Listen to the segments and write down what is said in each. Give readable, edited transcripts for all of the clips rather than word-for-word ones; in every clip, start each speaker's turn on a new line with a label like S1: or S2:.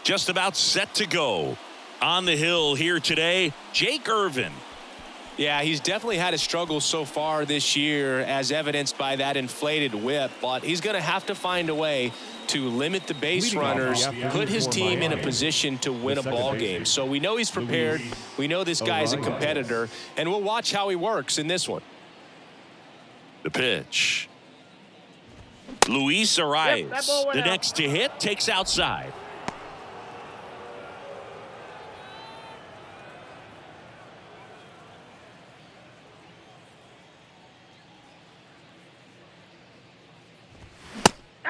S1: just about set to go. On the hill here today, Jake Irvin.
S2: Yeah, he's definitely had his struggles so far this year, as evidenced by that inflated whip, but he's going to have to find a way to limit the base runners, put his team in a position to win a ball game. So we know he's prepared. We know this guy's a competitor, and we'll watch how he works in this one.
S1: The pitch. Luis Arias, the next to hit, takes outside.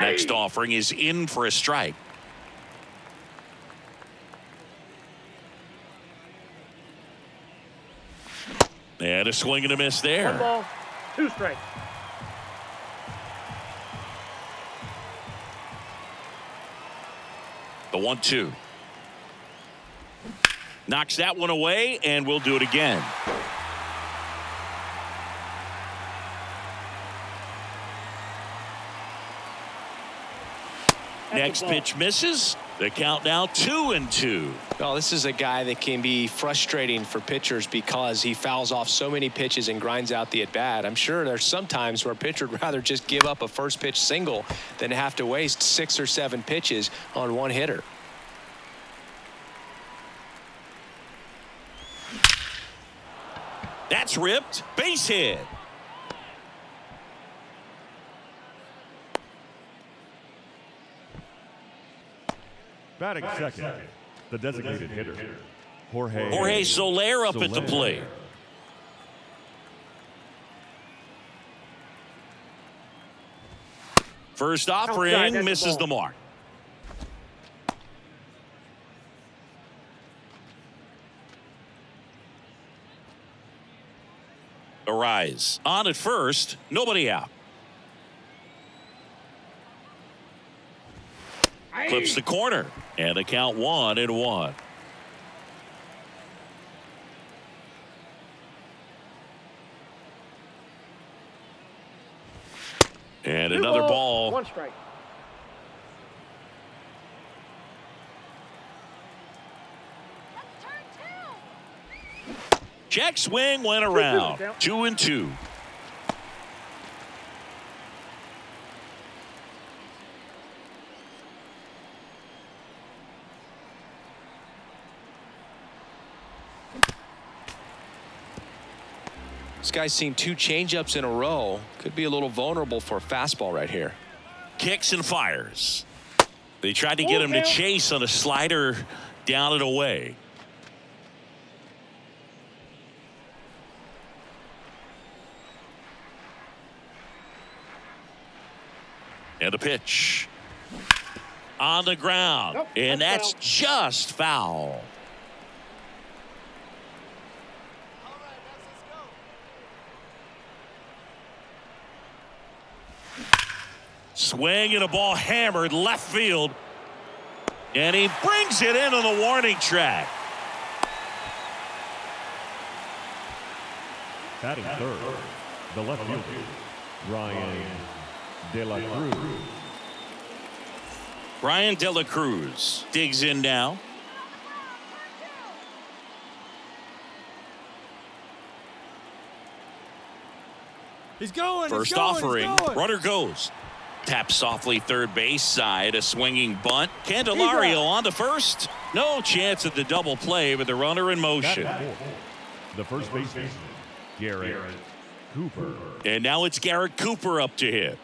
S1: Next offering is in for a strike. And a swing and a miss there.
S3: 1 ball, 2 strikes.
S1: The 1-2. Knocks that one away, and we'll do it again. Next pitch misses. The count now 2-2.
S2: Well, this is a guy that can be frustrating for pitchers because he fouls off so many pitches and grinds out the at-bat. I'm sure there's some times where a pitcher would rather just give up a first pitch single than have to waste 6 or 7 pitches on one hitter.
S1: That's ripped. Base hit.
S4: Batting second, the designated hitter,
S1: Jorge Soler up at the plate. First offering misses the mark. Arise on at first, nobody out. Clips the corner, and the count 1-1. And another ball.
S3: 1 strike.
S1: Check swing went around. 2-2.
S2: This guy's seen 2 changeups in a row. Could be a little vulnerable for a fastball right here.
S1: Kicks and fires. They tried to get him to chase on a slider down and away. And a pitch. On the ground.
S3: Nope,
S1: and that's
S3: foul.
S1: just foul. Swing and a ball hammered left field. And he brings it into the warning track.
S4: batting third, the left fielder, Ryan De La Cruz.
S1: Ryan De La Cruz digs in now.
S5: He's going.
S1: First offering, runner goes. Tap softly third base side, a swinging bunt. Candelario on to first. No chance at the double play with the runner in motion.
S4: The first baseman, Garrett Cooper.
S1: And now it's Garrett Cooper up to hit.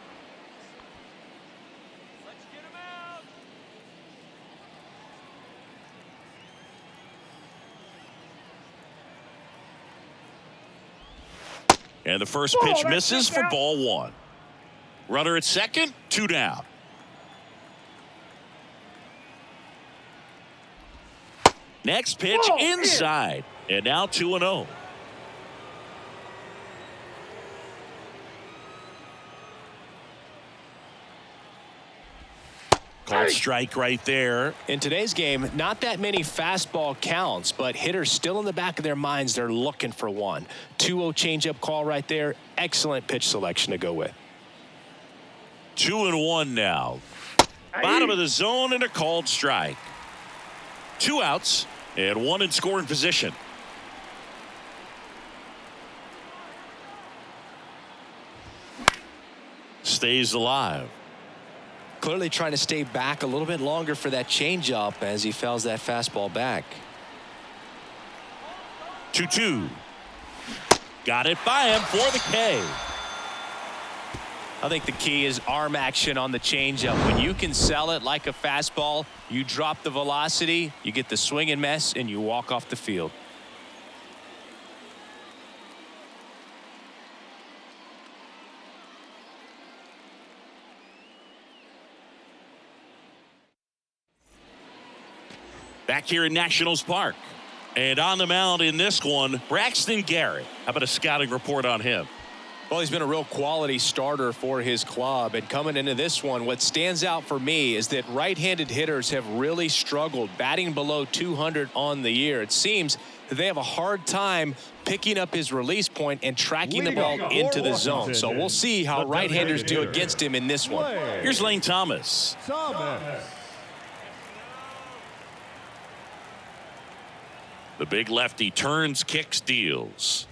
S1: And the first pitch misses for ball one. Runner at second, 2 down. Next pitch inside. And now 2-0. Called strike right there.
S2: In today's game, not that many fastball counts, but hitters still in the back of their minds, they're looking for one. 2-0 changeup call right there. Excellent pitch selection to go with.
S1: 2-1 now. Bottom of the zone and a called strike. 2 outs and 1 in scoring position. Stays alive.
S2: Clearly trying to stay back a little bit longer for that changeup as he fouls that fastball back.
S1: 2-2. Got it by him for the K.
S2: I think the key is arm action on the changeup. When you can sell it like a fastball, you drop the velocity, you get the swing and miss, and you walk off the field.
S1: Back here in Nationals Park. And on the mound in this one, Braxton Garrett. How about a scouting report on him?
S2: Well, he's been a real quality starter for his club. And coming into this one, what stands out for me is that right-handed hitters have really struggled, batting below 200 on the year. It seems that they have a hard time picking up his release point and tracking the ball into the zone. So we'll see how right-handers do against him in this one.
S1: Here's Lane Thomas. The big lefty turns, kicks, deals.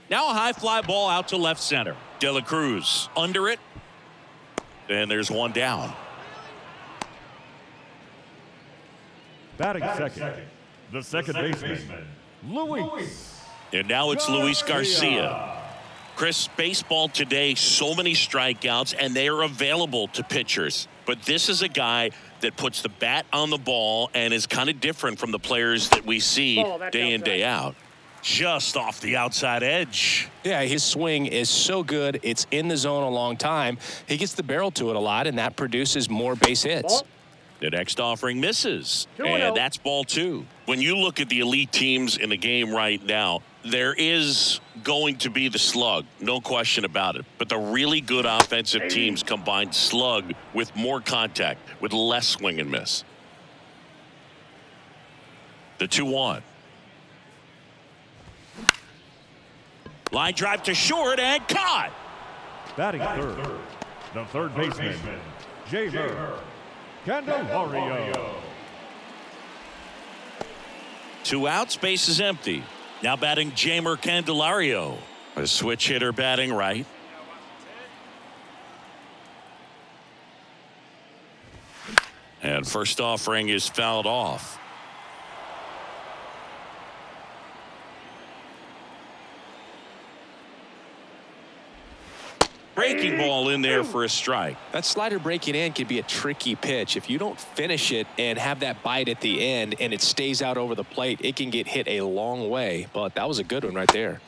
S1: Now a high fly ball out to left center. De La Cruz under it. And there's one down.
S4: Batting second, the second baseman, Luis.
S1: And now it's Luis Garcia. Chris, baseball today, so many strikeouts, and they are available to pitchers. But this is a guy that puts the bat on the ball and is kind of different from the players that we see day in, day out. Just off the outside edge.
S2: Yeah, his swing is so good. It's in the zone a long time. He gets the barrel to it a lot, and that produces more base hits.
S1: The next offering misses, and that's ball 2. When you look at the elite teams in the game right now, there is going to be the slug, no question about it. But the really good offensive teams combine slug with more contact, with less swing and miss. The 2-1. Line drive to short and caught.
S4: Batting third, the third baseman, Jamer Candelario.
S1: 2 outs, base is empty. Now batting Jamer Candelario. A switch hitter batting right. And first offering is fouled off. Breaking ball in there for a strike.
S2: That slider breaking in can be a tricky pitch. If you don't finish it and have that bite at the end and it stays out over the plate, it can get hit a long way. But that was a good one right there.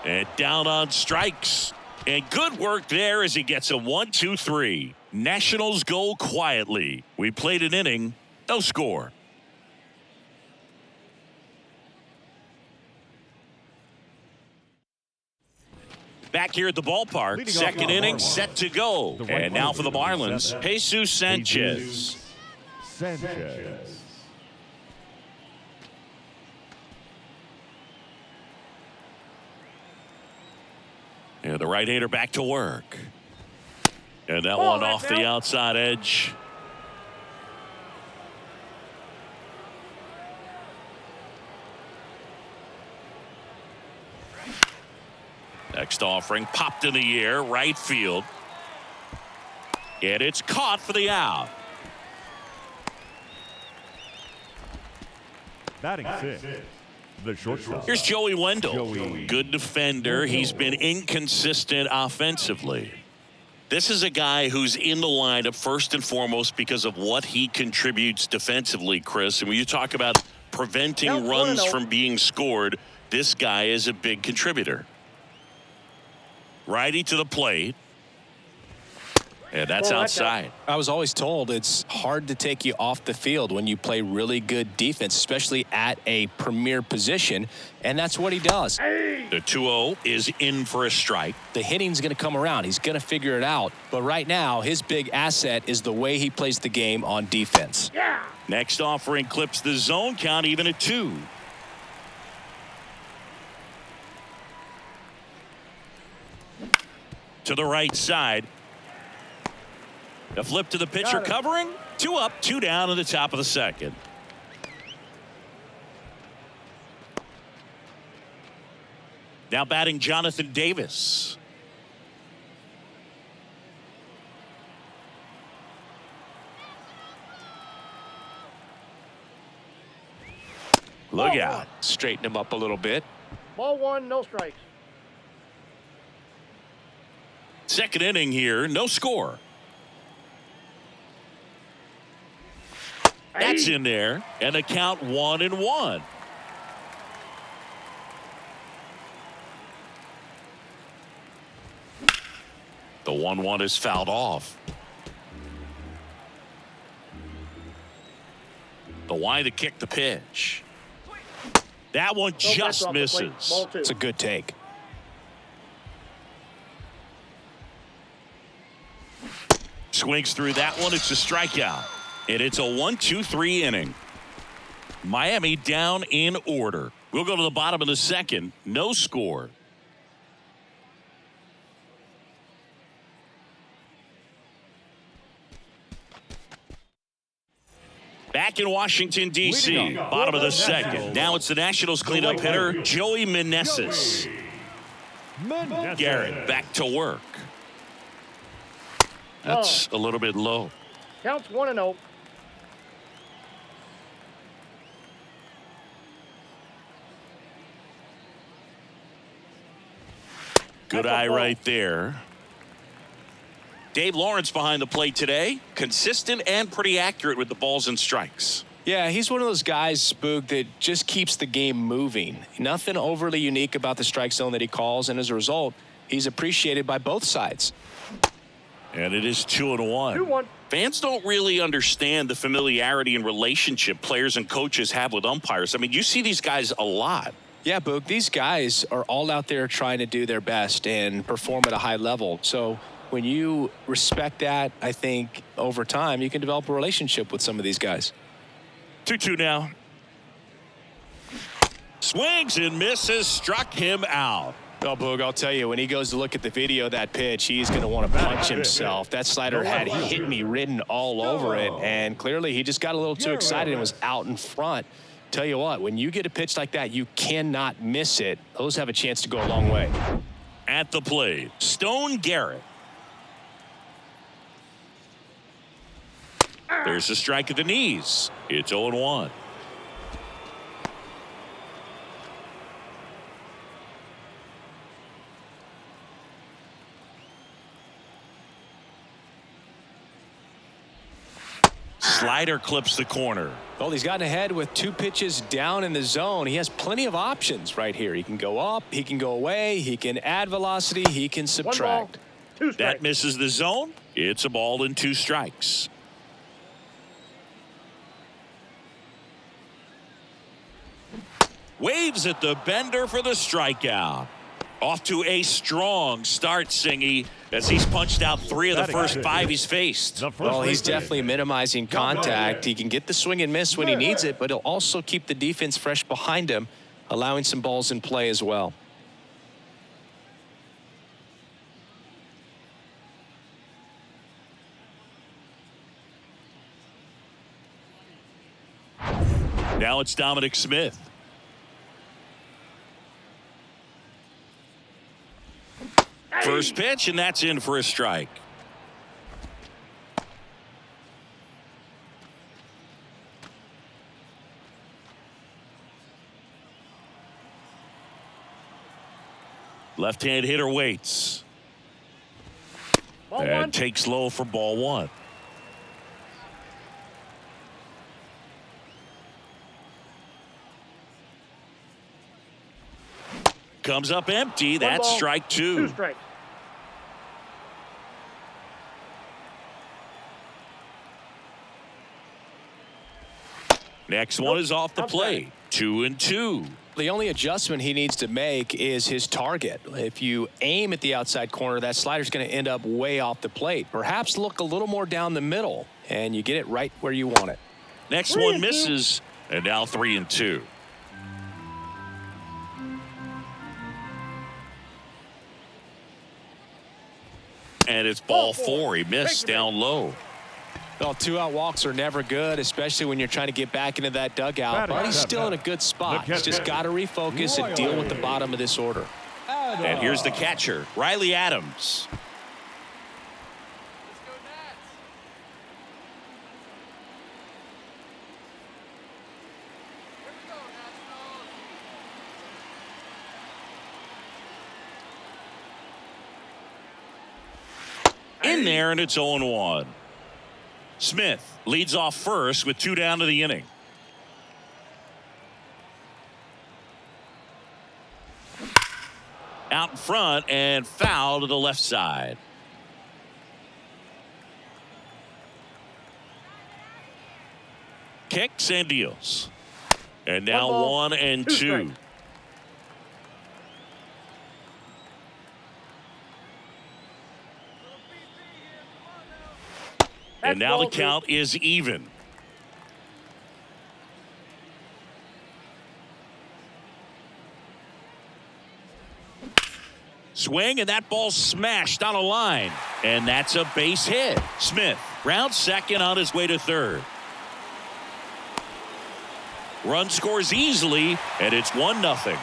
S1: And down on strikes. And good work there as he gets a 1-2-3. Nationals go quietly. We played an inning, no score. Back here at the ballpark, second inning set to go. And now for the Marlins, Jesus Sanchez. And the right-hander back to work. And that one off the outside edge. Next offering popped in the air, right field. And it's caught for the out.
S4: Batting sixth, the shortstop.
S1: Here's Joey Wendell. Good defender. He's been inconsistent offensively. This is a guy who's in the lineup first and foremost because of what he contributes defensively, Chris. And when you talk about preventing runs from being scored, this guy is a big contributor. Righty to the plate. And that's outside.
S2: I was always told it's hard to take you off the field when you play really good defense, especially at a premier position, and that's what he does.
S1: The 2-0 is in for a strike.
S2: The hitting's going to come around. He's going to figure it out. But right now, his big asset is the way he plays the game on defense.
S1: Next offering clips the zone count even at 2. To the right side. A flip to the pitcher covering. 2 up, 2 down at the top of the second. Now batting Jonathan Davis. Look out.
S2: Straighten him up a little bit.
S3: Ball one, no strikes.
S1: Second inning here, no score. That's in there, and the count 1-1. The 1-1 is fouled off. The wide to kick the pitch. That one just misses.
S2: It's a good take.
S1: Swings through that one. It's a strikeout. And it's a 1-2-3 inning. Miami down in order. We'll go to the bottom of the second. No score. Back in Washington, D.C., bottom of the second. Now it's the Nationals cleanup hitter, Joey Meneses. Garrett back to work. That's a little bit low.
S3: Counts 1-0.
S1: Good eye right there. Dave Lawrence behind the plate today. Consistent and pretty accurate with the balls and strikes.
S2: Yeah, he's one of those guys, Spook, that just keeps the game moving. Nothing overly unique about the strike zone that he calls, and as a result, he's appreciated by both sides.
S1: And it is 2-1.
S3: 2-1.
S1: Fans don't really understand the familiarity and relationship players and coaches have with umpires. I mean, you see these guys a lot.
S2: Yeah, Boog, these guys are all out there trying to do their best and perform at a high level. So when you respect that, I think over time you can develop a relationship with some of these guys.
S1: 2-2 now. Swings and misses, struck him out.
S2: Oh, Boog, I'll tell you, when he goes to look at the video of that pitch, he's going to want to punch himself. That slider had hit me written all over it, and clearly he just got a little too excited and was out in front. Tell you what, when you get a pitch like that, you cannot miss it. Those have a chance to go a long way.
S1: At the plate, Stone Garrett. There's a strike at the knees. It's 0-1. Slider clips the corner.
S2: Well, he's gotten ahead with 2 pitches down in the zone. He has plenty of options right here. He can go up, he can go away, he can add velocity, he can subtract.
S3: 2 strikes.
S1: That misses the zone. It's a ball and 2 strikes. Waves at the bender for the strikeout. Off to a strong start, Singy, as he's punched out 3 of the first 5 he's faced.
S2: Well, he's definitely minimizing contact. He can get the swing and miss when he needs it, but he'll also keep the defense fresh behind him, allowing some balls in play as well.
S1: Now it's Dominic Smith. First pitch, and that's in for a strike. Left-hand hitter waits. And takes low for ball 1. Comes up empty. That's strike 2.
S3: 2 strikes.
S1: Next one is off the plate. 2-2.
S2: The only adjustment he needs to make is his target. If you aim at the outside corner, that slider's going to end up way off the plate. Perhaps look a little more down the middle, and you get it right where you want it.
S1: Next one misses, and now 3-2. And it's ball 4. He missed down low.
S2: Well, 2-out walks are never good, especially when you're trying to get back into that dugout. But he's still in a good spot. He's just got to refocus and deal with the bottom of this order.
S1: And here's the catcher, Riley Adams. In there, and it's 0-1. Smith leads off first with 2 down to the inning. Out in front and foul to the left side. Kicks and deals. And now 1-2. And now the count is even. Swing, and that ball smashed on a line. And that's a base hit. Smith rounds second on his way to third. Run scores easily, and it's 1-0.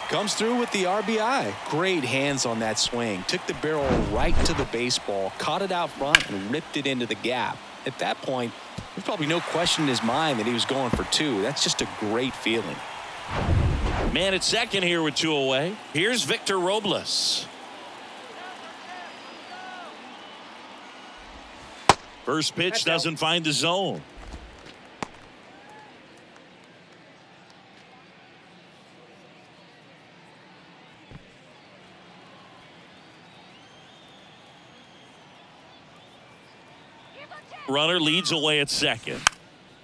S2: Comes through with the RBI. Great hands on that swing. Took the barrel right to the baseball, caught it out front, and ripped it into the gap. At that point, there's probably no question in his mind that he was going for 2. That's just a great feeling.
S1: Man at second here with 2 away. Here's Victor Robles. First pitch doesn't find the zone. Runner leads away at second.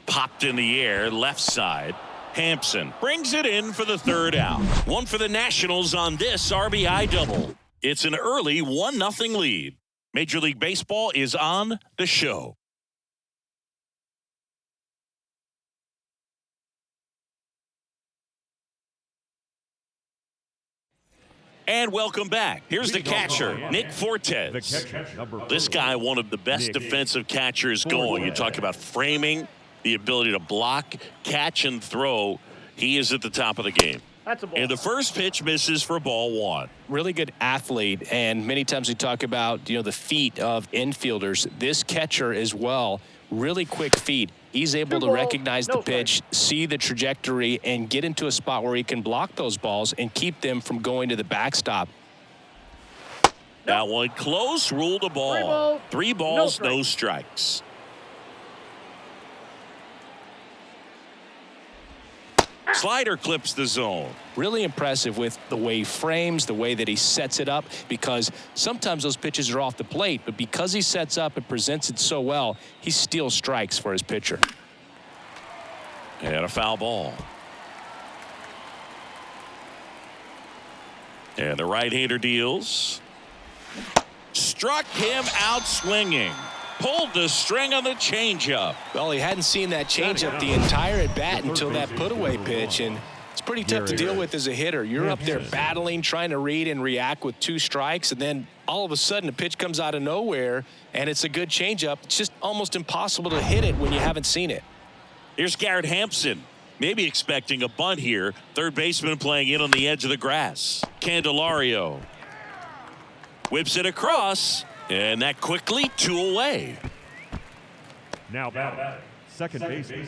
S1: Popped in the air, left side. Hampson brings it in for the third out. One for the Nationals on this RBI double. It's an early 1-0 lead. Major League Baseball is on the show. And welcome back. Here's the catcher, Nick Fortes. This guy, one of the best defensive catchers going. You talk about framing, the ability to block, catch, and throw. He is at the top of the game.
S3: That's a ball.
S1: And the first pitch misses for ball 1.
S2: Really good athlete, and many times we talk about, the feet of infielders. This catcher as well, really quick feet. He's able to recognize the pitch, see the trajectory, and get into a spot where he can block those balls and keep them from going to the backstop.
S1: That one close, ruled a ball. 3 balls, no strikes. Slider clips the zone.
S2: Really impressive with the way he frames, the way that he sets it up, because sometimes those pitches are off the plate, but because he sets up and presents it so well, he steals strikes for his pitcher.
S1: And a foul ball. And the right-hander deals. Struck him out swinging. Pulled the string on the changeup.
S2: Well, he hadn't seen that changeup the entire at-bat until that put-away pitch, and it's pretty tough to deal with as a hitter. You're up there battling, trying to read and react with 2 strikes, and then all of a sudden a pitch comes out of nowhere, and it's a good changeup. It's just almost impossible to hit it when you haven't seen it.
S1: Here's Garrett Hampson, maybe expecting a bunt here. Third baseman playing in on the edge of the grass. Candelario whips it across. And that quickly 2 away.
S4: Now batting, second baseman,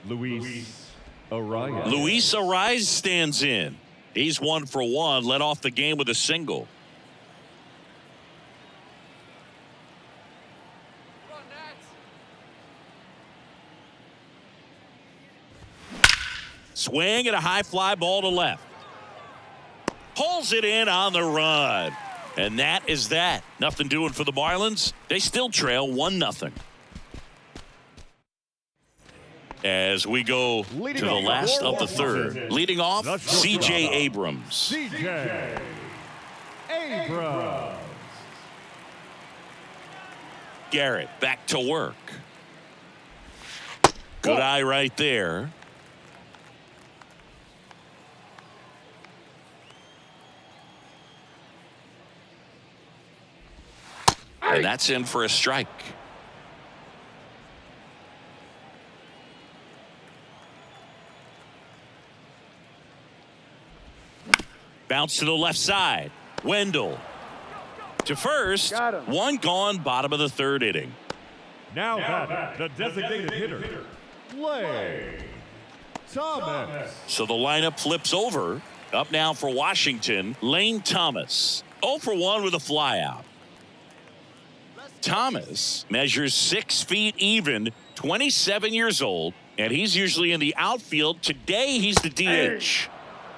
S4: Luis Arraez.
S1: Luis Arraez stands in. He's 1 for 1, led off the game with a single. Swing and a high fly ball to left. Pulls it in on the run. And that is that. Nothing doing for the Marlins. They still trail 1-0. As we go to the last of the third. Leading off, C.J. Abrams.
S4: C.J. Abrams.
S1: Garrett back to work. Good eye right there. And that's in for a strike. Bounce to the left side. Wendell to first.
S3: Got him.
S1: One gone, bottom of the third inning.
S4: Now batting, the designated hitter, Lane Thomas.
S1: So the lineup flips over. Up now for Washington, Lane Thomas. 0 for 1 with a flyout. Thomas measures 6 feet even, 27 years old, and he's usually in the outfield. Today, he's the DH.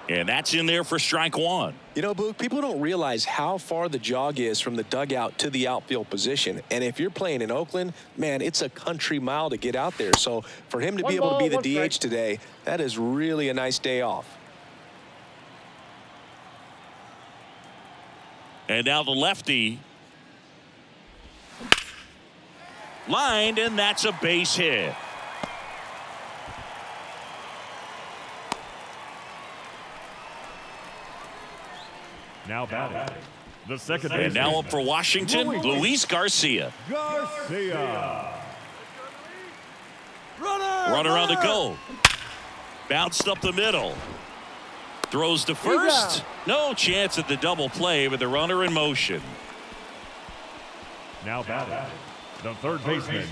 S1: And that's in there for strike one.
S2: You know, Boog, people don't realize how far the jog is from the dugout to the outfield position. And if you're playing in Oakland, man, it's a country mile to get out there. So for him to be able to be the DH today, that is really a nice day off.
S1: And now the lefty. Lined, and that's a base hit.
S4: Now batting, the second
S1: And now up for Washington, Luis Garcia.
S4: Garcia.
S1: Runner on the go. Bounced up the middle. Throws to first. No chance at the double play with the runner in motion.
S4: Now batting, the third baseman,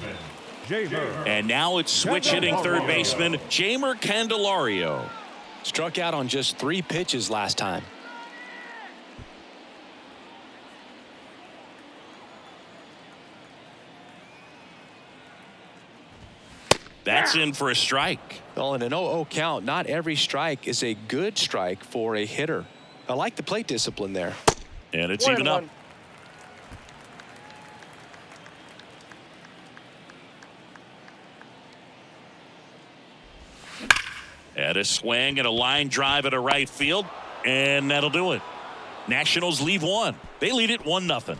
S4: Jamer.
S1: And now it's switch hitting third baseman Jamer Candelario.
S2: Struck out on just 3 pitches last time.
S1: That's in for a strike.
S2: Well, in an 0-0 count, not every strike is a good strike for a hitter. I like the plate discipline there.
S1: And it's even up. And a swing and a line drive at a right field. And that'll do it. Nationals leave one. They lead it 1-0.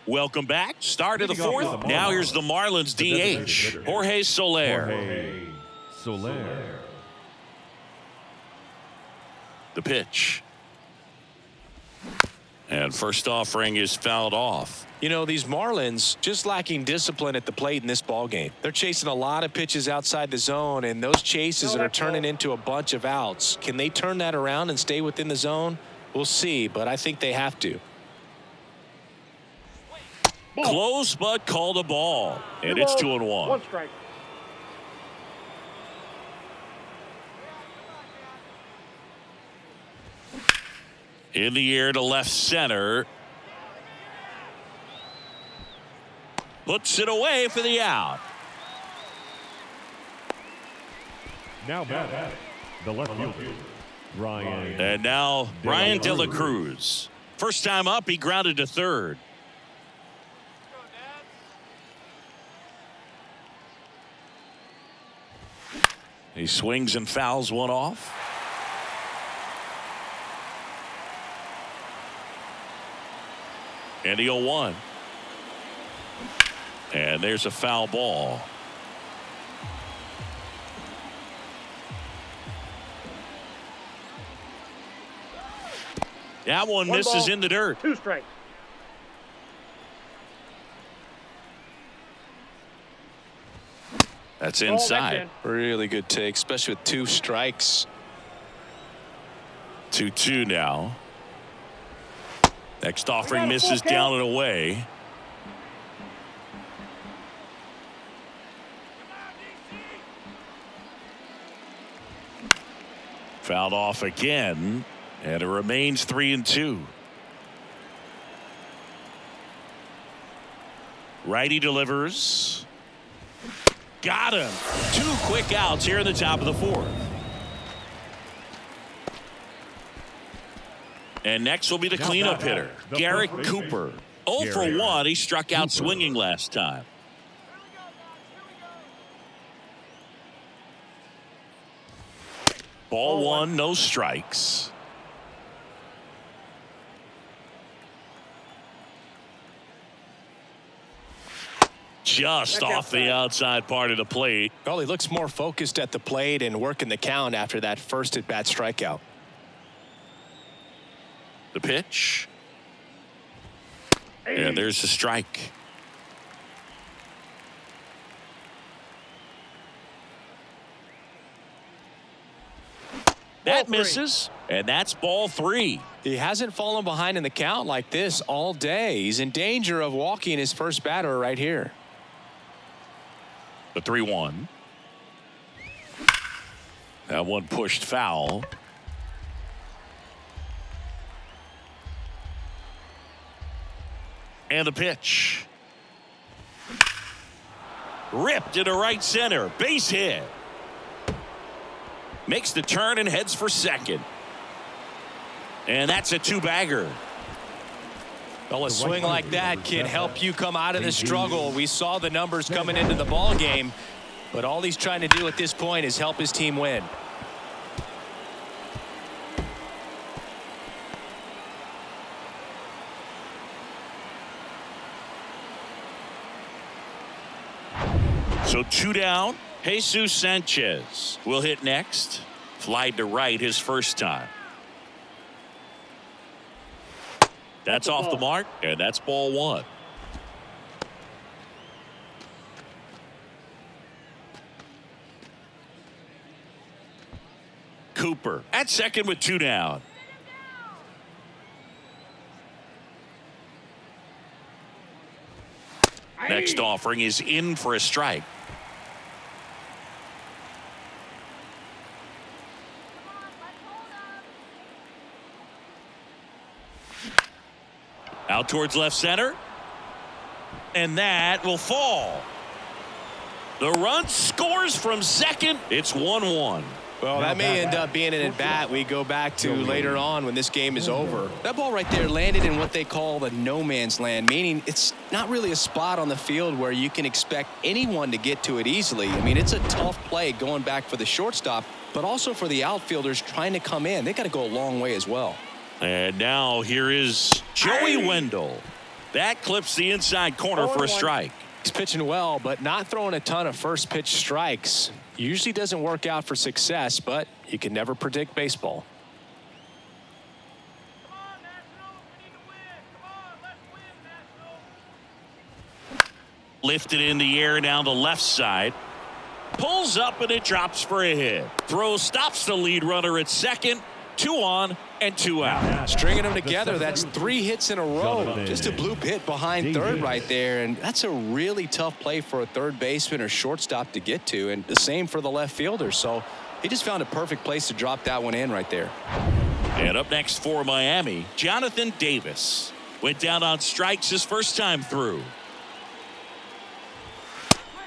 S1: Welcome back. Start of the fourth. Now here's the Marlins DH, Jorge Soler.
S4: Jorge Soler.
S1: The pitch. And first offering is fouled off.
S2: You know, these Marlins just lacking discipline at the plate in this ballgame. They're chasing a lot of pitches outside the zone, and those chases that are turning into a bunch of outs. Can they turn that around and stay within the zone? We'll see, but I think they have to.
S1: Close, but called a ball. And it's 2-1.
S3: 1 strike.
S1: In the air to left center. Puts it away for the out.
S4: Now batting, the left fielder, Ryan.
S1: And now Ryan De La Cruz. First time up, he grounded to third. He swings and fouls one off. And the 0-1. And there's a foul ball. That one misses in the dirt.
S3: 2 strikes.
S1: That's inside.
S2: Really good take, especially with 2 strikes.
S1: 2-2 now. Next offering misses down and away. Fouled off again, and it remains 3-2. Righty delivers. Got him. 2 quick outs here in the top of the fourth. And next will be the cleanup hitter, Garrett Cooper. 0 for 1. He struck out swinging last time. Ball 1, no strikes. Just off the outside part of the plate.
S2: Well, he looks more focused at the plate and working the count after that first at-bat strikeout.
S1: The pitch. And there's the strike. That misses, and that's ball 3.
S2: He hasn't fallen behind in the count like this all day. He's in danger of walking his first batter right here.
S1: The 3-1. That one pushed foul. And the pitch. Ripped into right center. Base hit. Makes the turn and heads for second. And that's a 2-bagger.
S2: Well, a swing like that can help you come out of the struggle. We saw the numbers coming into the ball game, but all he's trying to do at this point is help his team win.
S1: So 2 down. Jesus Sanchez will hit next. Flied to right his first time. That's off the mark, and that's ball 1. Cooper at second with 2 down. Next offering is in for a strike. Out towards left center. And that will fall. The run scores from second. It's 1-1.
S2: Well, that may end up being an at-bat we go back to later on when this game is over. That ball right there landed in what they call the no man's land, meaning it's not really a spot on the field where you can expect anyone to get to it easily. I mean, it's a tough play going back for the shortstop, but also for the outfielders trying to come in. They got to go a long way as well.
S1: And now here is Joey Wendell. That clips the inside corner for a strike.
S2: He's pitching well, but not throwing a ton of first pitch strikes. Usually doesn't work out for success, but you can never predict baseball.
S1: Lifted in the air down the left side. Pulls up and it drops for a hit. Throw stops the lead runner at second. 2 on and 2 out.
S2: Stringing them together, that's 3 hits in a row. Just a bloop hit behind third right there, and that's a really tough play for a third baseman or shortstop to get to, and the same for the left fielder. So he just found a perfect place to drop that one in right there.
S1: And up next for Miami, Jonathan Davis. Went down on strikes his first time through.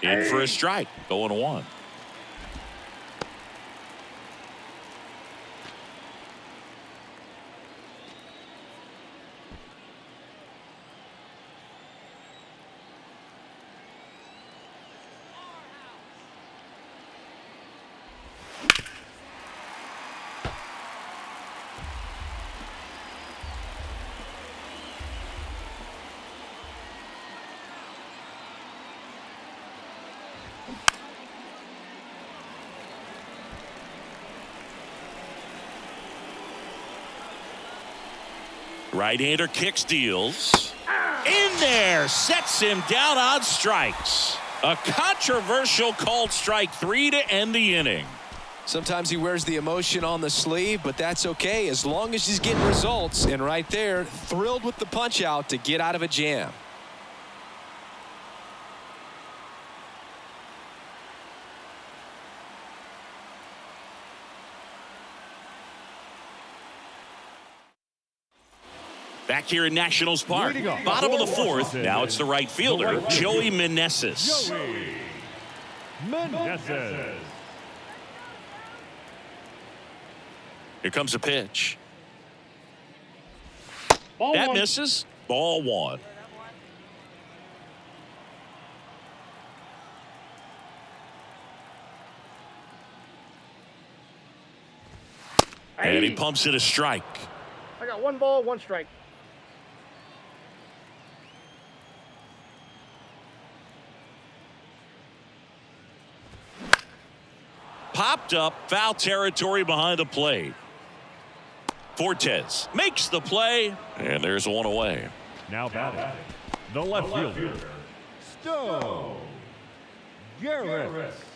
S1: In for a strike, going 1. Right-hander kicks, deals. In there, sets him down on strikes. A controversial called strike 3 to end the inning.
S2: Sometimes he wears the emotion on the sleeve, but that's okay as long as he's getting results. And right there, thrilled with the punch out to get out of a jam.
S1: Back here in Nationals Park, bottom of the 4th. Now it's the right fielder, Joey Meneses. Here comes a pitch. That misses. Ball 1. And he pumps it a strike.
S3: I got 1 ball, 1 strike.
S1: Popped up, foul territory behind the plate. Fortes makes the play, and there's 1 away.
S4: Now batting, the left fielder,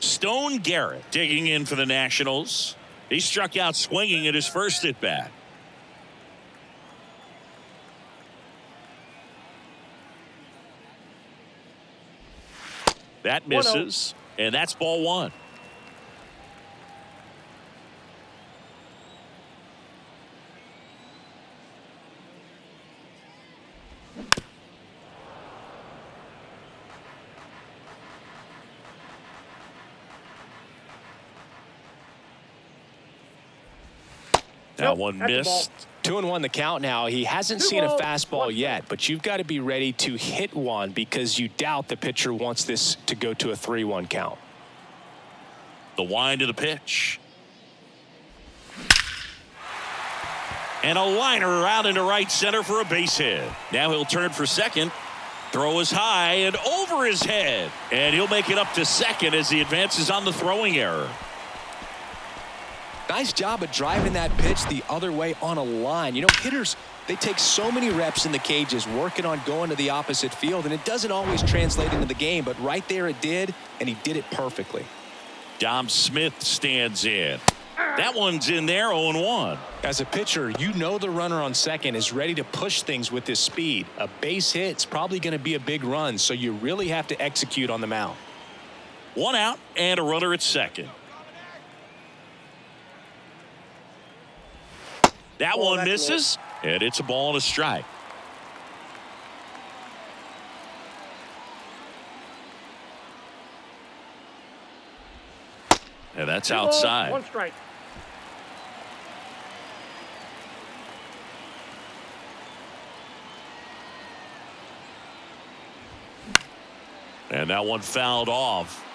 S1: Stone Garrett digging in for the Nationals. He struck out swinging at his first at bat. That misses, and that's ball one. That one missed.
S2: 2-1 the count now. He hasn't seen a fastball yet, but you've got to be ready to hit one because you doubt the pitcher wants this to go to a 3-1 count.
S1: The wind of the pitch. And a liner out into right center for a base hit. Now he'll turn for second. Throw is high and over his head. And he'll make it up to second as he advances on the throwing error.
S2: Nice job of driving that pitch the other way on a line. You know, hitters, they take so many reps in the cages working on going to the opposite field, and it doesn't always translate into the game, but right there it did, and he did it perfectly.
S1: Dom Smith stands in. That one's in there, 0-1.
S2: As a pitcher, you know the runner on second is ready to push things with his speed. A base hit's probably going to be a big run, so you really have to execute on the mound.
S1: One out and a runner at second. That one misses, and it's a ball and a strike. And that's outside.
S3: 1 strike.
S1: And that one fouled off.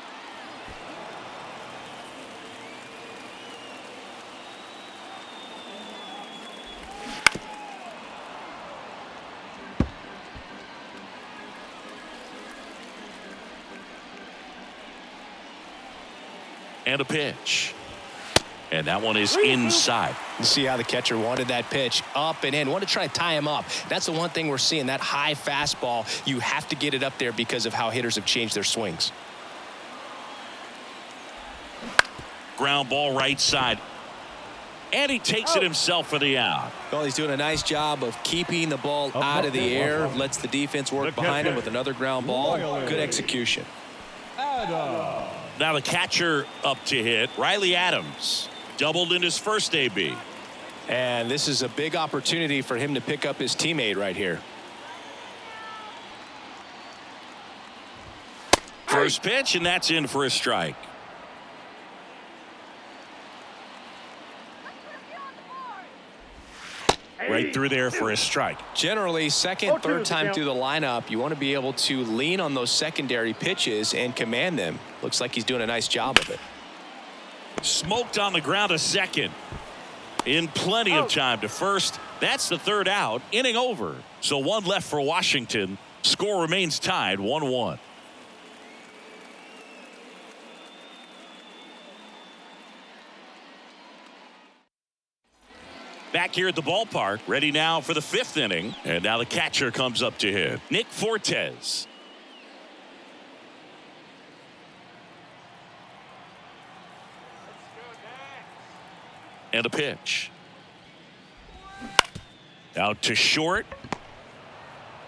S1: And a pitch. And that one is inside.
S2: You see how the catcher wanted that pitch up and in. Wanted to try to tie him up. That's the one thing we're seeing, that high fastball. You have to get it up there because of how hitters have changed their swings.
S1: Ground ball right side. And he takes it himself for the out.
S2: Well, he's doing a nice job of keeping the ball out of the air. Lets the defense work behind him with another ground ball. Good execution.
S1: Now the catcher up to hit, Riley Adams. Doubled in his first AB.
S2: And this is a big opportunity for him to pick up his teammate right here.
S1: First pitch, and that's in for a strike. Right through there for a strike.
S2: Generally, second, third time through the lineup, you want to be able to lean on those secondary pitches and command them. Looks like he's doing a nice job of it.
S1: Smoked on the ground to second. In plenty of time to first. That's the third out. Inning over. So one left for Washington. Score remains tied 1-1. Back here at the ballpark, ready now for the 5th inning. And now the catcher comes up to hit. Nick Fortes. And a pitch. Out to short.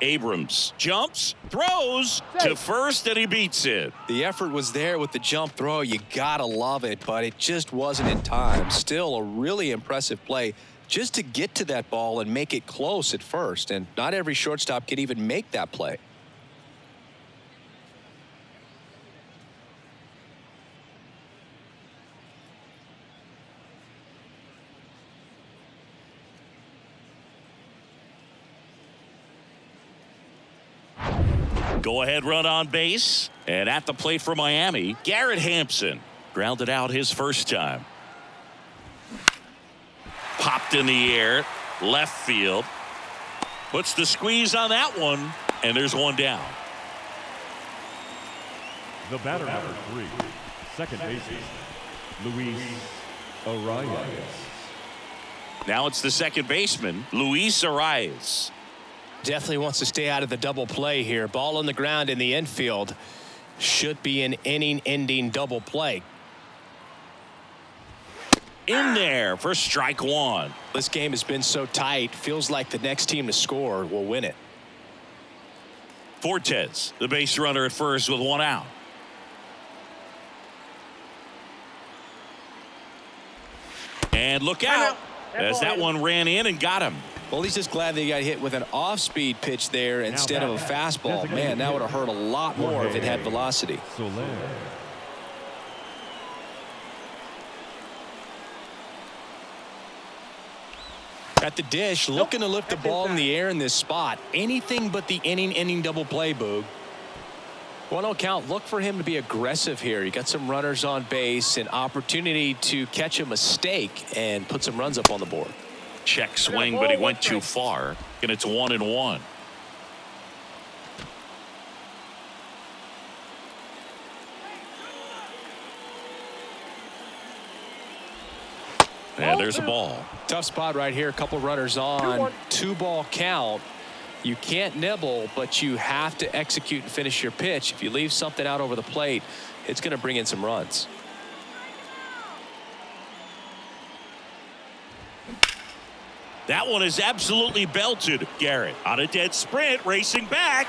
S1: Abrams jumps, throws to first, and he beats it.
S2: The effort was there with the jump throw. You gotta love it, but it just wasn't in time. Still a really impressive play just to get to that ball and make it close at first. And not every shortstop can even make that play.
S1: Go ahead run on base. And at the plate for Miami, Garrett Hampson grounded out his first time. Popped in the air, left field. Puts the squeeze on that one, and there's one down.
S4: The batter number 3, second baseman, Luis Arias.
S1: Now it's the second baseman, Luis Arias.
S2: Definitely wants to stay out of the double play here. Ball on the ground in the infield. Should be an inning-ending double play.
S1: In there for strike one.
S2: This game has been so tight. Feels like the next team to score will win it.
S1: Fortes, the base runner at first with one out. And look out as that one ran in and got him.
S2: Well, he's just glad that he got hit with an off-speed pitch there instead of a fastball. Man, that would have hurt a lot more if it had velocity. At the dish, looking to lift the ball in the air in this spot. Anything but the inning double play, Boog. 1-0 count. Look for him to be aggressive here. You got some runners on base, an opportunity to catch a mistake and put some runs up on the board.
S1: Check swing, but he went too far, and it's 1-1. And there's a ball.
S2: Tough spot right here. A couple runners on. 2-ball count. You can't nibble, but you have to execute and finish your pitch. If you leave something out over the plate, it's going to bring in some runs.
S1: That one is absolutely belted. Garrett on a dead sprint, racing back.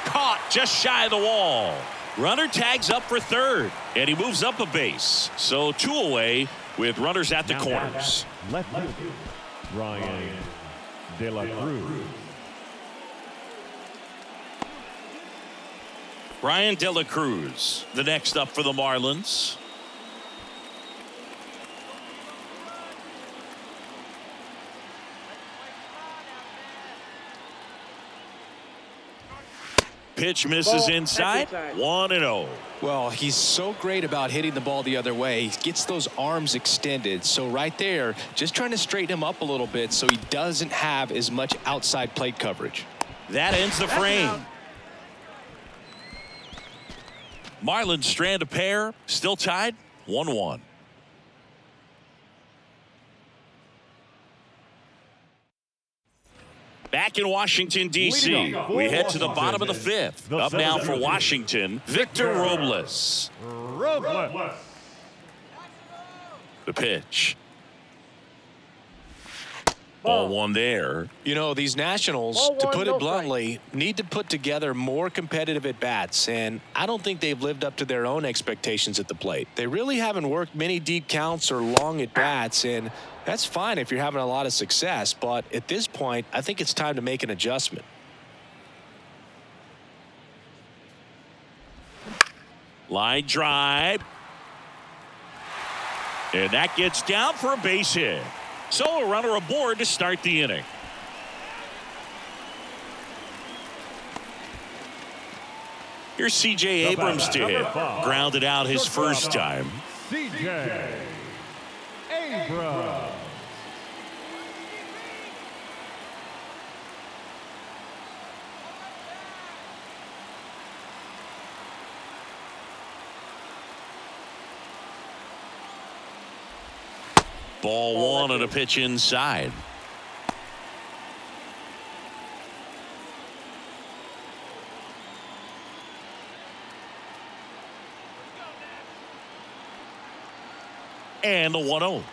S1: Caught just shy of the wall. Runner tags up for third, and he moves up a base. So 2 away with runners at the corners.
S4: Left field, Ryan De La Cruz.
S1: Ryan De La Cruz, the next up for the Marlins. Pitch misses inside. 1-0.
S2: Well, he's so great about hitting the ball the other way. He gets those arms extended. So right there, just trying to straighten him up a little bit so he doesn't have as much outside plate coverage.
S1: That ends the frame. Marlins strand a pair, still tied, 1-1. Back in Washington, D.C., we head to the bottom of the fifth. Up now for Washington, Victor Robles. The pitch. Ball one there.
S2: You know, these Nationals, to put it bluntly, need to put together more competitive at-bats, and I don't think they've lived up to their own expectations at the plate. They really haven't worked many deep counts or long at-bats, and that's fine if you're having a lot of success, but at this point, I think it's time to make an adjustment.
S1: Line drive. And that gets down for a base hit. So a runner aboard to start the inning. Here's C.J. Abrams to hit. Grounded out his first time.
S4: C.J. Abrams.
S1: Ball one and a pitch inside. And the 1-0.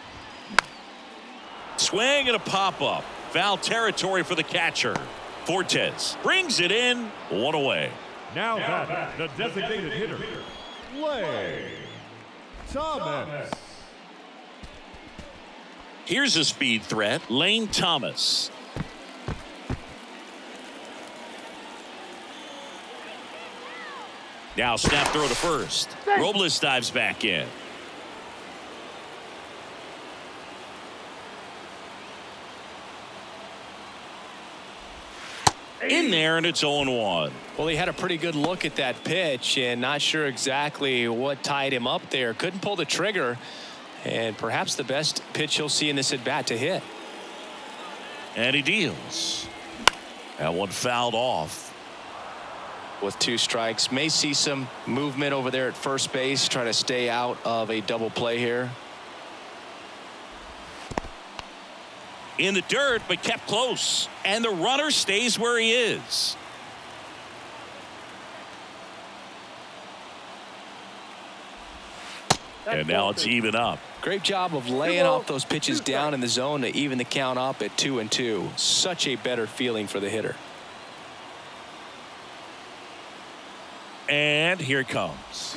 S1: Swing and a pop-up. Foul territory for the catcher. Fortes brings it in. 1 away.
S4: Now that the designated hitter, Lane Thomas.
S1: Here's a speed threat, Lane Thomas. Now snap throw to first. Robles dives back in. In there, and it's 0-1.
S2: Well, he had a pretty good look at that pitch and not sure exactly what tied him up there. Couldn't pull the trigger. And perhaps the best pitch he'll see in this at-bat to hit.
S1: And he deals. That one fouled off.
S2: With 2 strikes. May see some movement over there at first base. Trying to stay out of a double play here.
S1: In the dirt, but kept close. And the runner stays where he is. And now it's even up.
S2: Great job of laying off those pitches down in the zone to even the count up at 2-2. Such a better feeling for the hitter.
S1: And here it comes.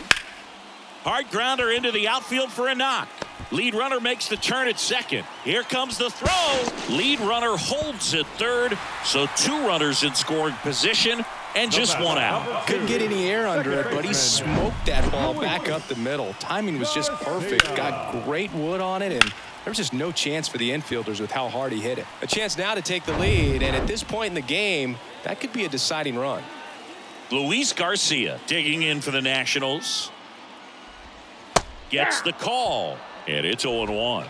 S1: Hard grounder into the outfield for a knock. Lead runner makes the turn at second. Here comes the throw. Lead runner holds at third. So 2 runners in scoring position and just 1 out.
S2: Couldn't get any air under it, but he smoked that ball back up the middle. Timing was just perfect. Got great wood on it, and there was just no chance for the infielders with how hard he hit it. A chance now to take the lead, and at this point in the game, that could be a deciding run.
S1: Luis Garcia digging in for the Nationals. Gets the call, and it's 0-1.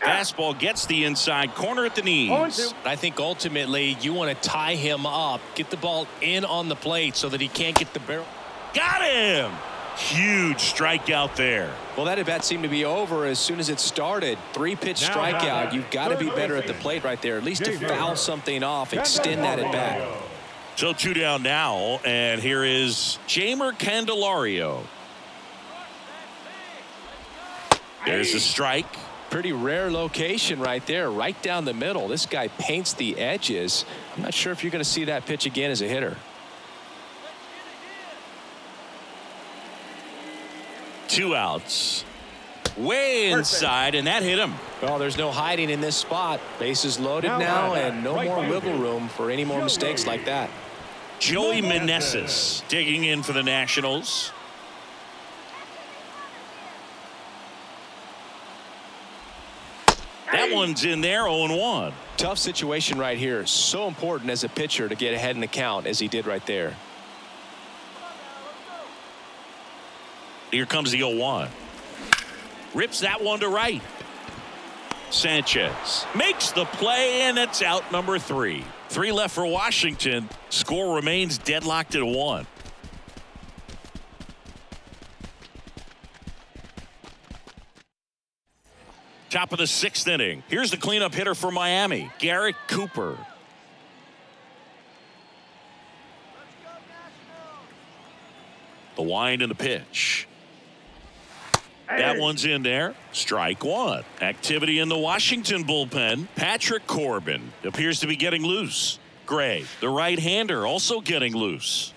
S1: Fastball gets the inside corner at the knees.
S2: I think ultimately you want to tie him up, get the ball in on the plate so that he can't get the barrel.
S1: Got him! Huge strikeout there.
S2: Well, that at bat seemed to be over as soon as it started. 3-pitch strikeout. You've got to be better at the plate right there, at least to foul something off, extend that at bat.
S1: So 2 down now, and here is Jamer Candelario. There's a strike.
S2: Pretty rare location right there, right down the middle. This guy paints the edges. I'm not sure if you're going to see that pitch again as a hitter.
S1: 2 outs. Way inside, and that hit him.
S2: Well, there's no hiding in this spot. Bases loaded now, and no more wiggle room for any more mistakes like that.
S1: Joey Meneses digging in for the Nationals. That one's in there, 0-1.
S2: Tough situation right here. So important as a pitcher to get ahead in the count as he did right there.
S1: Here comes the 0-1. Rips that one to right. Sanchez makes the play, and it's out number 3. 3 left for Washington. Score remains deadlocked at 1. Top of the 6th inning. Here's the cleanup hitter for Miami, Garrett Cooper. The wind and the pitch. That one's in there. Strike 1. Activity in the Washington bullpen. Patrick Corbin appears to be getting loose. Gray, the right-hander, also getting loose.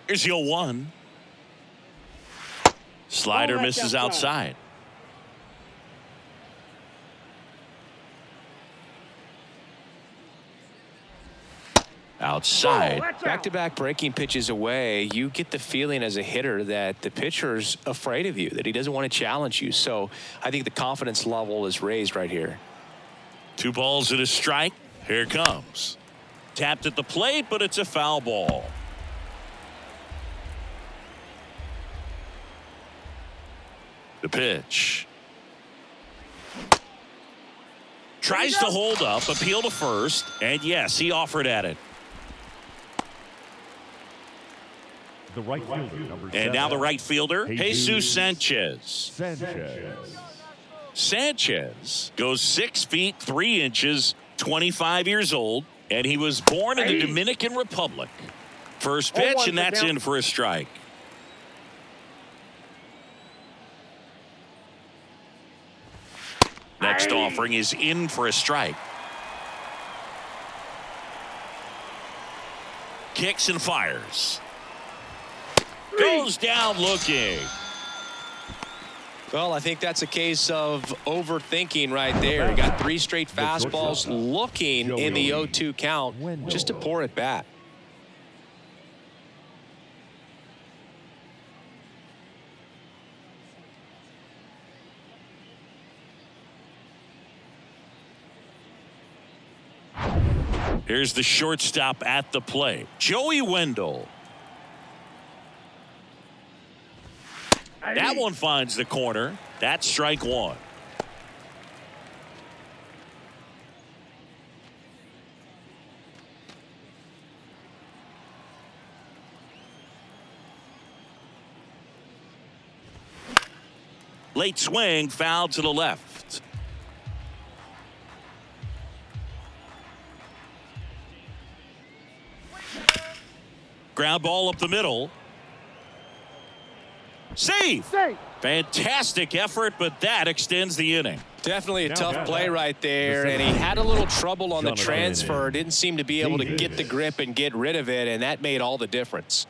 S1: Here's the 0-1. Slider misses outside. Outside.
S2: Back-to-back breaking pitches away, you get the feeling as a hitter that the pitcher's afraid of you, that he doesn't want to challenge you. So I think the confidence level is raised right here.
S1: 2 balls and a strike. Here it comes. Tapped at the plate, but it's a foul ball. The pitch. Tries to hold up, appeal to first, and yes, he offered at it.
S4: The right fielder, number 7.
S1: And now the right fielder, Jesus Sanchez.
S4: Sanchez.
S1: Sanchez goes 6 feet 3 inches, 25 years old, and he was born in the Dominican Republic. First pitch, and that's in for a strike. Next offering is in for a strike. Kicks and fires. Goes down looking.
S2: Well, I think that's a case of overthinking right there. He got 3 straight fastballs looking in the 0-2 count just to pour it back.
S1: Here's the shortstop at the plate, Joey Wendell. That one finds the corner. That's strike 1. Late swing, foul to the left. Ground ball up the middle. Save.
S3: Safe.
S1: Fantastic effort, but that extends the inning.
S2: Definitely a tough play right there, and he had a little trouble on the transfer. Didn't seem to be able to get the grip and get rid of it, and that made all the difference.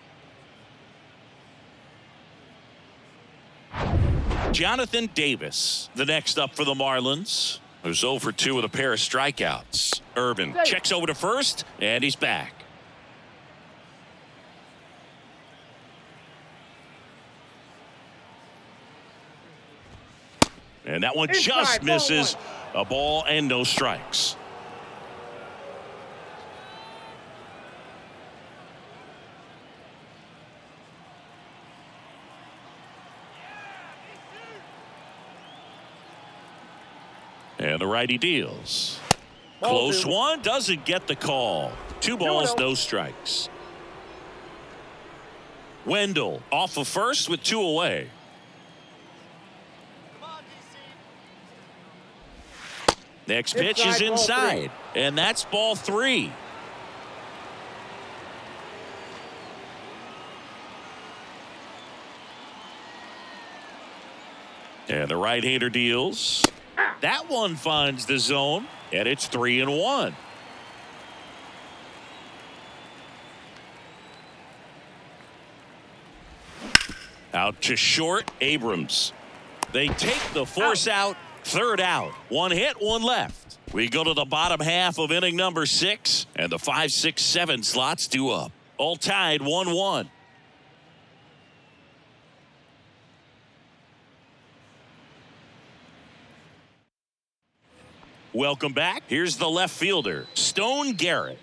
S1: Jonathan Davis, the next up for the Marlins, who's 0 for 2 with a pair of strikeouts. Urban checks over to first, and he's back. And that one just misses. A ball and no strikes. And the righty deals. Close one, doesn't get the call. 2 balls, no strikes. Wendell off of first with 2 away. Next pitch is inside, and that's ball 3. And the right-hander deals. That one finds the zone, and it's 3-1. Out to short, Abrams. They take the force out. 3rd out. 1 hit, 1 left. We go to the bottom half of inning number 6, and the 5, 6, 7 slots due up. All tied 1-1. Welcome back. Here's the left fielder, Stone Garrett.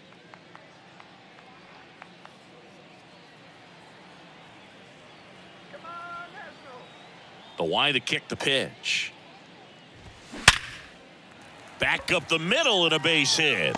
S1: The Y to kick the pitch. Back up the middle and a base hit.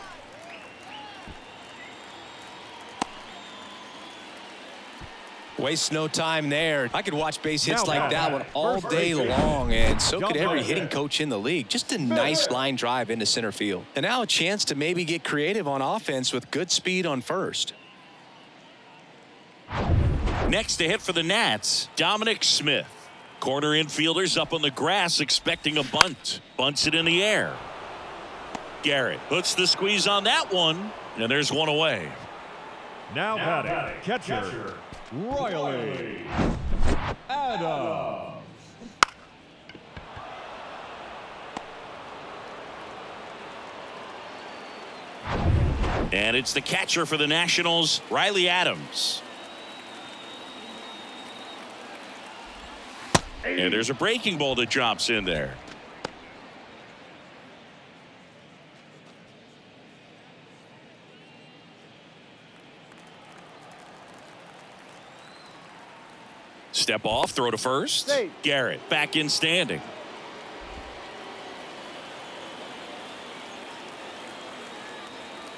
S2: Waste no time there. I could watch base hits like that one all day long, and so could every hitting coach in the league. Just a nice line drive into center field. And now a chance to maybe get creative on offense with good speed on first.
S1: Next to hit for the Nats, Dominic Smith. Corner infielders up on the grass expecting a bunt. Bunts it in the air. Garrett puts the squeeze on that one, and there's 1 away.
S4: Now batting, catcher, Riley Adams.
S1: And it's the catcher for the Nationals, Riley Adams. And there's a breaking ball that drops in there. Step off, throw to first.
S3: Safe.
S1: Garrett back in standing.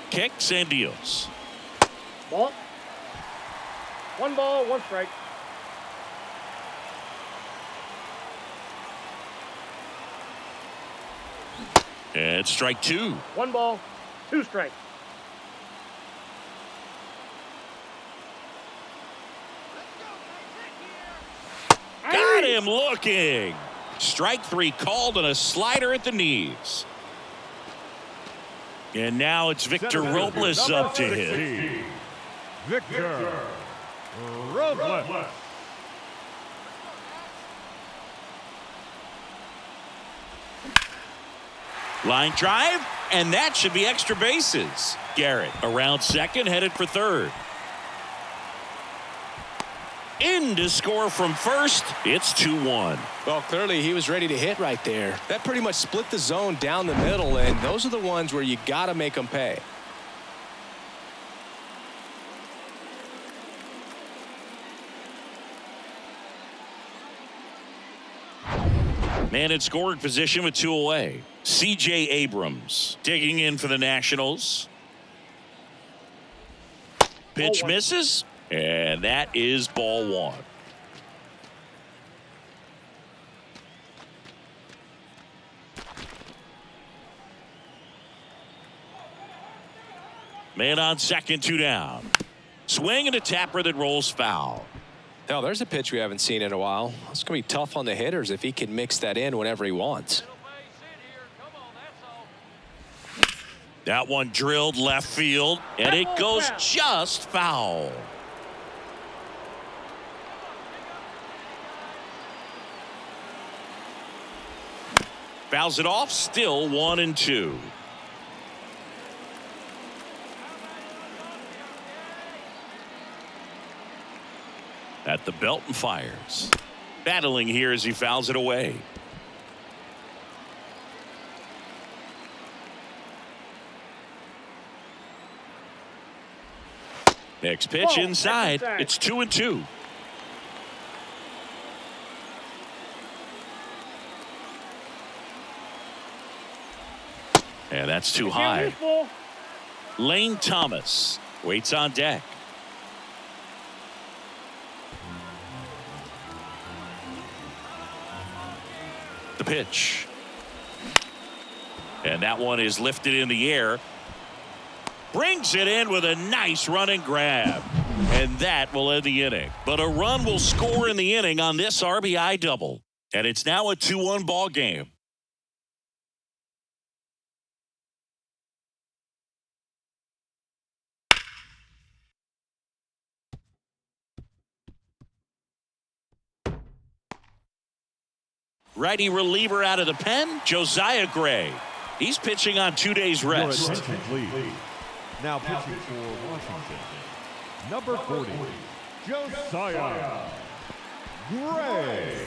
S1: Kicks and deals.
S3: Ball. 1 ball, 1 strike.
S1: And strike 2.
S3: 1 ball, 2 strikes.
S1: Got him looking. Strike 3 called on a slider at the knees. And now it's Victor Robles up to hit.
S4: Victor Robles.
S1: Line drive, and that should be extra bases. Garrett around second, headed for third. In to score from first. It's 2-1.
S2: Well, clearly he was ready to hit right there. That pretty much split the zone down the middle, and those are the ones where you got to make them pay.
S1: Man in scoring position with 2 away. C.J. Abrams digging in for the Nationals. Pitch misses, and that is ball 1. Man on second, 2 down. Swing and a tapper that rolls foul.
S2: Now, there's a pitch we haven't seen in a while. It's going to be tough on the hitters if he can mix that in whenever he wants.
S1: That one drilled left field, and it goes just foul. Fouls it off, still 1-2. At the belt and fires. Battling here as he fouls it away. Next pitch inside. It's 2-2. And that's too high. Lane Thomas waits on deck. The pitch. And that one is lifted in the air. Brings it in with a nice run and grab. And that will end the inning. But a run will score in the inning on this RBI double. And it's now a 2-1 ball game. Righty reliever out of the pen, Josiah Gray. He's pitching on 2 days rest.
S4: Your attention, please. Now pitching for Washington, number 40, Josiah Gray.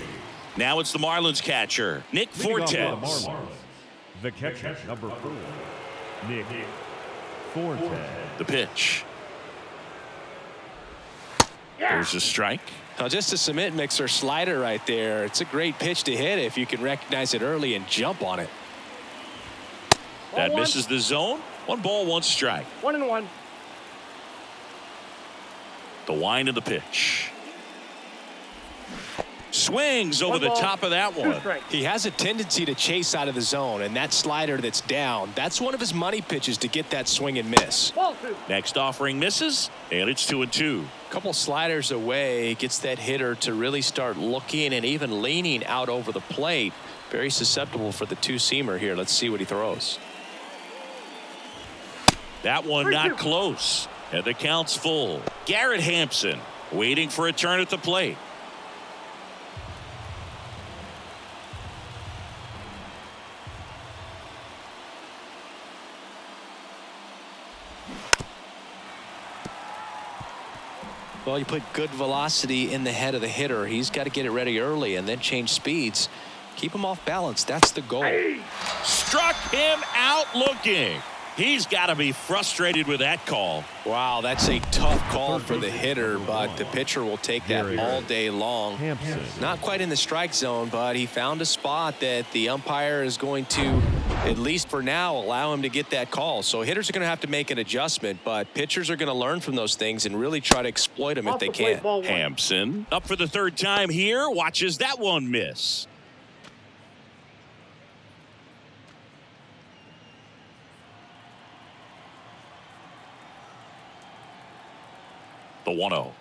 S1: Now it's the Marlins catcher, Nick Fortes.
S4: The catcher, number 4, Nick Fortes.
S1: The pitch. There's a strike.
S2: Now, just a cement mixer slider right there. It's a great pitch to hit if you can recognize it early and jump on it.
S1: That misses the zone. 1 ball, 1 strike.
S3: 1-1.
S1: The wind of the pitch. Swings over the top of that one.
S2: He has a tendency to chase out of the zone, and that slider that's down, that's one of his money pitches to get that swing and miss.
S1: Next offering misses, and it's 2-2.
S2: Couple sliders away gets that hitter to really start looking and even leaning out over the plate. Very susceptible for the two-seamer here. Let's see what he throws.
S1: That one not close, and the count's full. Garrett Hampson waiting for a turn at the plate.
S2: Well, you put good velocity in the head of the hitter. He's got to get it ready early and then change speeds. Keep him off balance. That's the goal.
S1: Struck him out looking. He's got to be frustrated with that call.
S2: Wow, that's a tough call for the hitter, but the pitcher will take that all day long. Not quite in the strike zone, but he found a spot that the umpire is going to, at least for now, allow him to get that call. So hitters are going to have to make an adjustment, but pitchers are going to learn from those things and really try to exploit them if they can.
S1: Hampson up for the 3rd time here. Watches that one miss. The 1-0.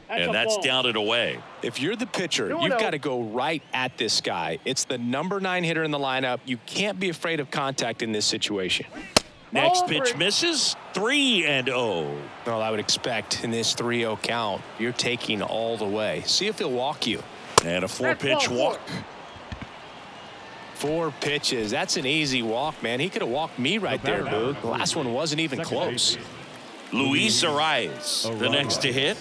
S1: And that's down and away.
S2: If you're the pitcher, you've got to go right at this guy. It's the number 9 hitter in the lineup. You can't be afraid of contact in this situation.
S1: Next pitch misses. 3-0.
S2: Well, I would expect in this 3-0 count, you're taking all the way. See if he'll walk you.
S1: And a 4-pitch walk.
S2: 4 pitches. That's an easy walk, man. He could have walked me right there, Boog. The last one wasn't even close.
S1: Luis Ariz, the next to hit.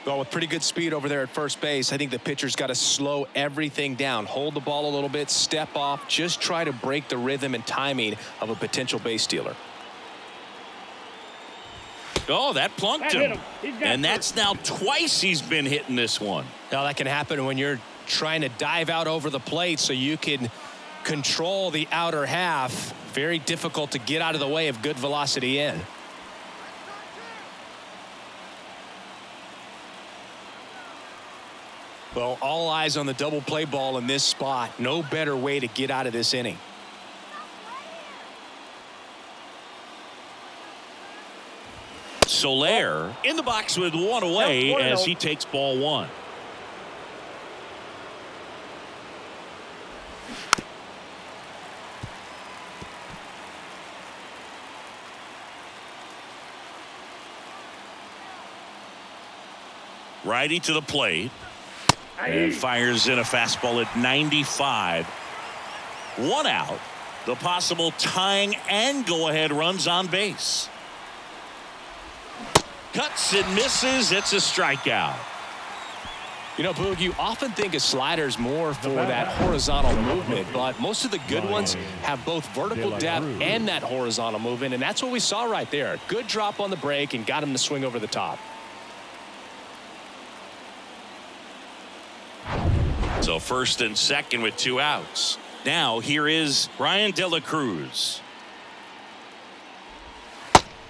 S2: Well, with pretty good speed over there at first base, I think the pitcher's got to slow everything down. Hold the ball a little bit, step off, just try to break the rhythm and timing of a potential base stealer.
S1: Oh, that plunked him. And that's now twice he's been hitting this one.
S2: Now, that can happen when you're trying to dive out over the plate so you can control the outer half. Very difficult to get out of the way of good velocity in. Well, all eyes on the double play ball in this spot. No better way to get out of this inning.
S1: Soler in the box with one away as he takes ball one. Righty to the plate and fires in a fastball at 95. One out. The possible tying and go-ahead runs on base. Cuts and misses. It's a strikeout.
S2: You know, Boog, you often think a slider's more for that horizontal movement, but most of the good ones have both vertical depth and that horizontal movement, and that's what we saw right there. Good drop on the break and got him to swing over the top.
S1: So first and second with two outs. Now here is Brian De La Cruz.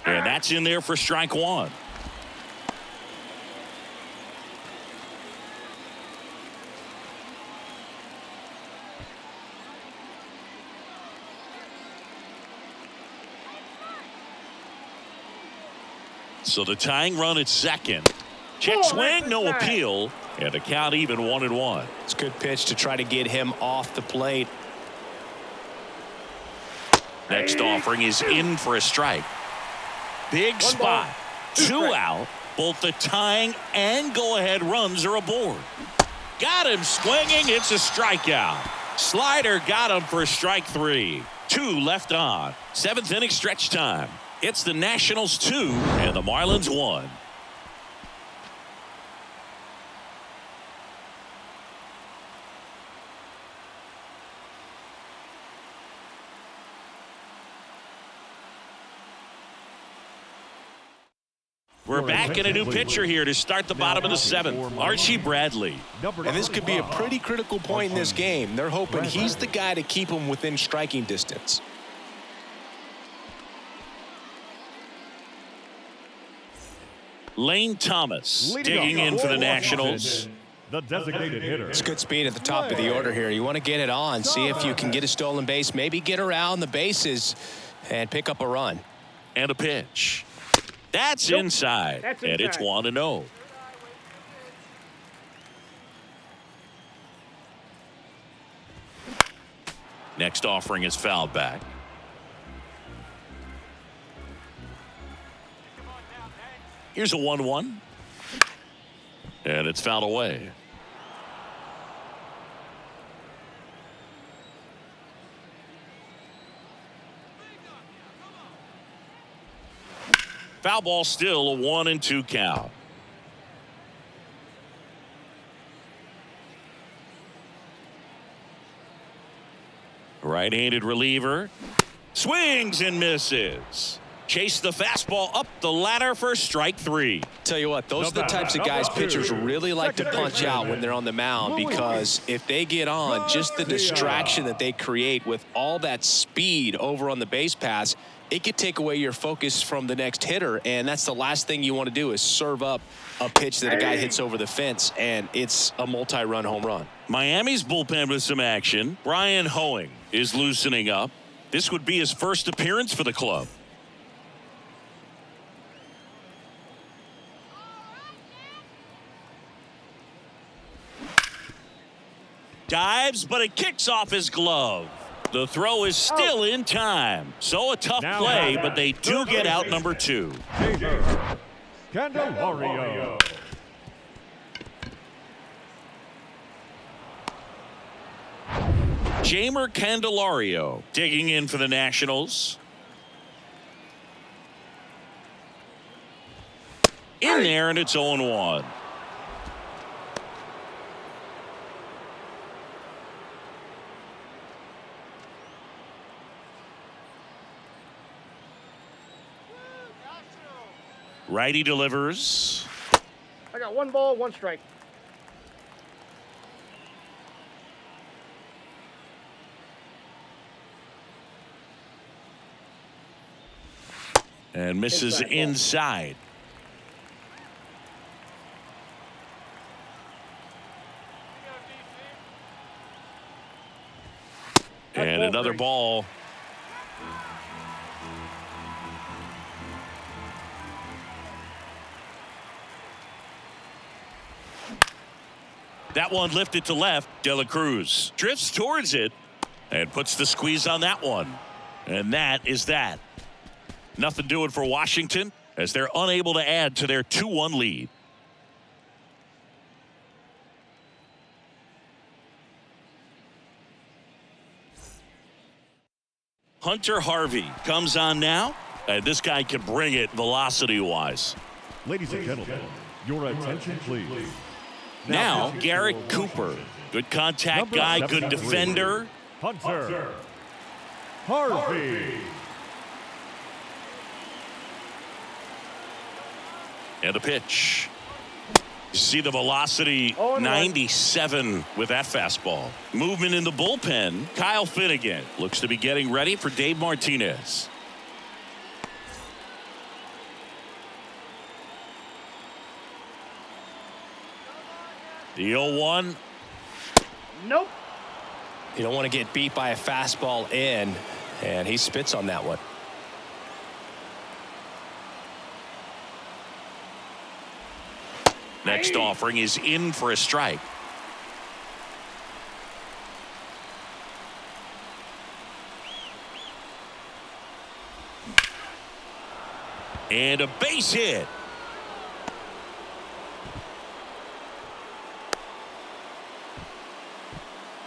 S1: And that's in there for strike one. So the tying run at second. Check swing, no appeal. And the count even 1-1.
S2: It's a good pitch to try to get him off the plate.
S1: Next offering is in for a strike. Big spot. Two out. Both the tying and go-ahead runs are aboard. Got him swinging. It's a strikeout. Slider got him for strike three. Two left on. Seventh inning stretch time. It's the Nationals 2 and the Marlins 1. We're back in a new pitcher here to start the bottom of the seventh. Archie Bradley.
S2: And this could be a pretty critical point in this game. They're hoping he's the guy to keep him within striking distance.
S1: Lane Thomas digging in for the Nationals.
S4: The designated hitter.
S2: It's good speed at the top of the order here. You want to get it on, see if you can get a stolen base, maybe get around the bases and pick up a run.
S1: And a pitch. That's inside. And it's 1-0. Next offering is fouled back. Here's a 1-1. And it's fouled away. Foul ball, still a 1-2 count. Right-handed reliever. Swings and misses. Chase the fastball up the ladder for strike three.
S2: Tell you what, those are the types of guys pitchers really like to punch out when they're on the mound, because if they get on, just the distraction that they create with all that speed over on the base pass, it could take away your focus from the next hitter, and that's the last thing you want to do is serve up a pitch that a guy hits over the fence, and it's a multi-run home run.
S1: Miami's bullpen with some action. Brian Hoeing is loosening up. This would be his first appearance for the club. Dives, but it kicks off his glove. The throw is still in time. So a tough play, but they do get out number two.
S4: Candelario.
S1: Jeimer Candelario digging in for the Nationals. In there, and it's 0-1. Righty delivers.
S3: I got 1 ball, 1 strike.
S1: And misses inside. And another ball. That one lifted to left. De La Cruz drifts towards it and puts the squeeze on that one. And that is that. Nothing doing for Washington as they're unable to add to their 2-1 lead. Hunter Harvey comes on now. And this guy can bring it velocity-wise.
S4: Ladies and gentlemen, your attention, please.
S1: Now, Garrett Cooper. Good contact guy, good defender.
S4: Hunter Harvey.
S1: And the pitch. You see the velocity, 97 with that fastball. Movement in the bullpen. Kyle Finnegan looks to be getting ready for Dave Martinez. The 0-1.
S3: Nope.
S2: You don't want to get beat by a fastball in, and he spits on that one.
S1: Next offering is in for a strike. And a base hit.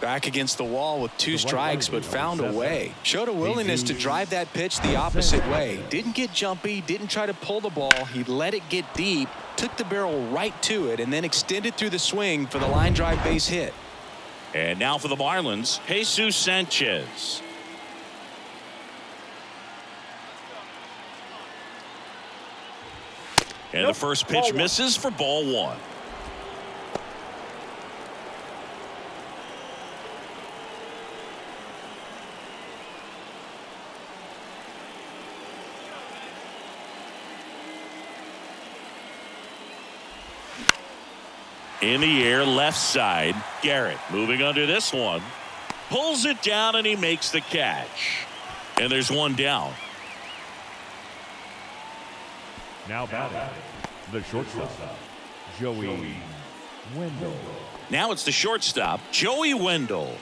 S2: Back against the wall with 2 strikes, but found a way. Showed a willingness to drive that pitch the opposite way. Didn't get jumpy, didn't try to pull the ball. He let it get deep, took the barrel right to it, and then extended through the swing for the line drive base hit.
S1: And now for the Marlins, Jesus Sanchez. And the first pitch misses for ball 1. In the air, left side. Garrett moving under this one. Pulls it down and he makes the catch. And there's one down.
S4: Now batting, the shortstop, Joey Wendell.
S1: Now it's the shortstop, Joey Wendell.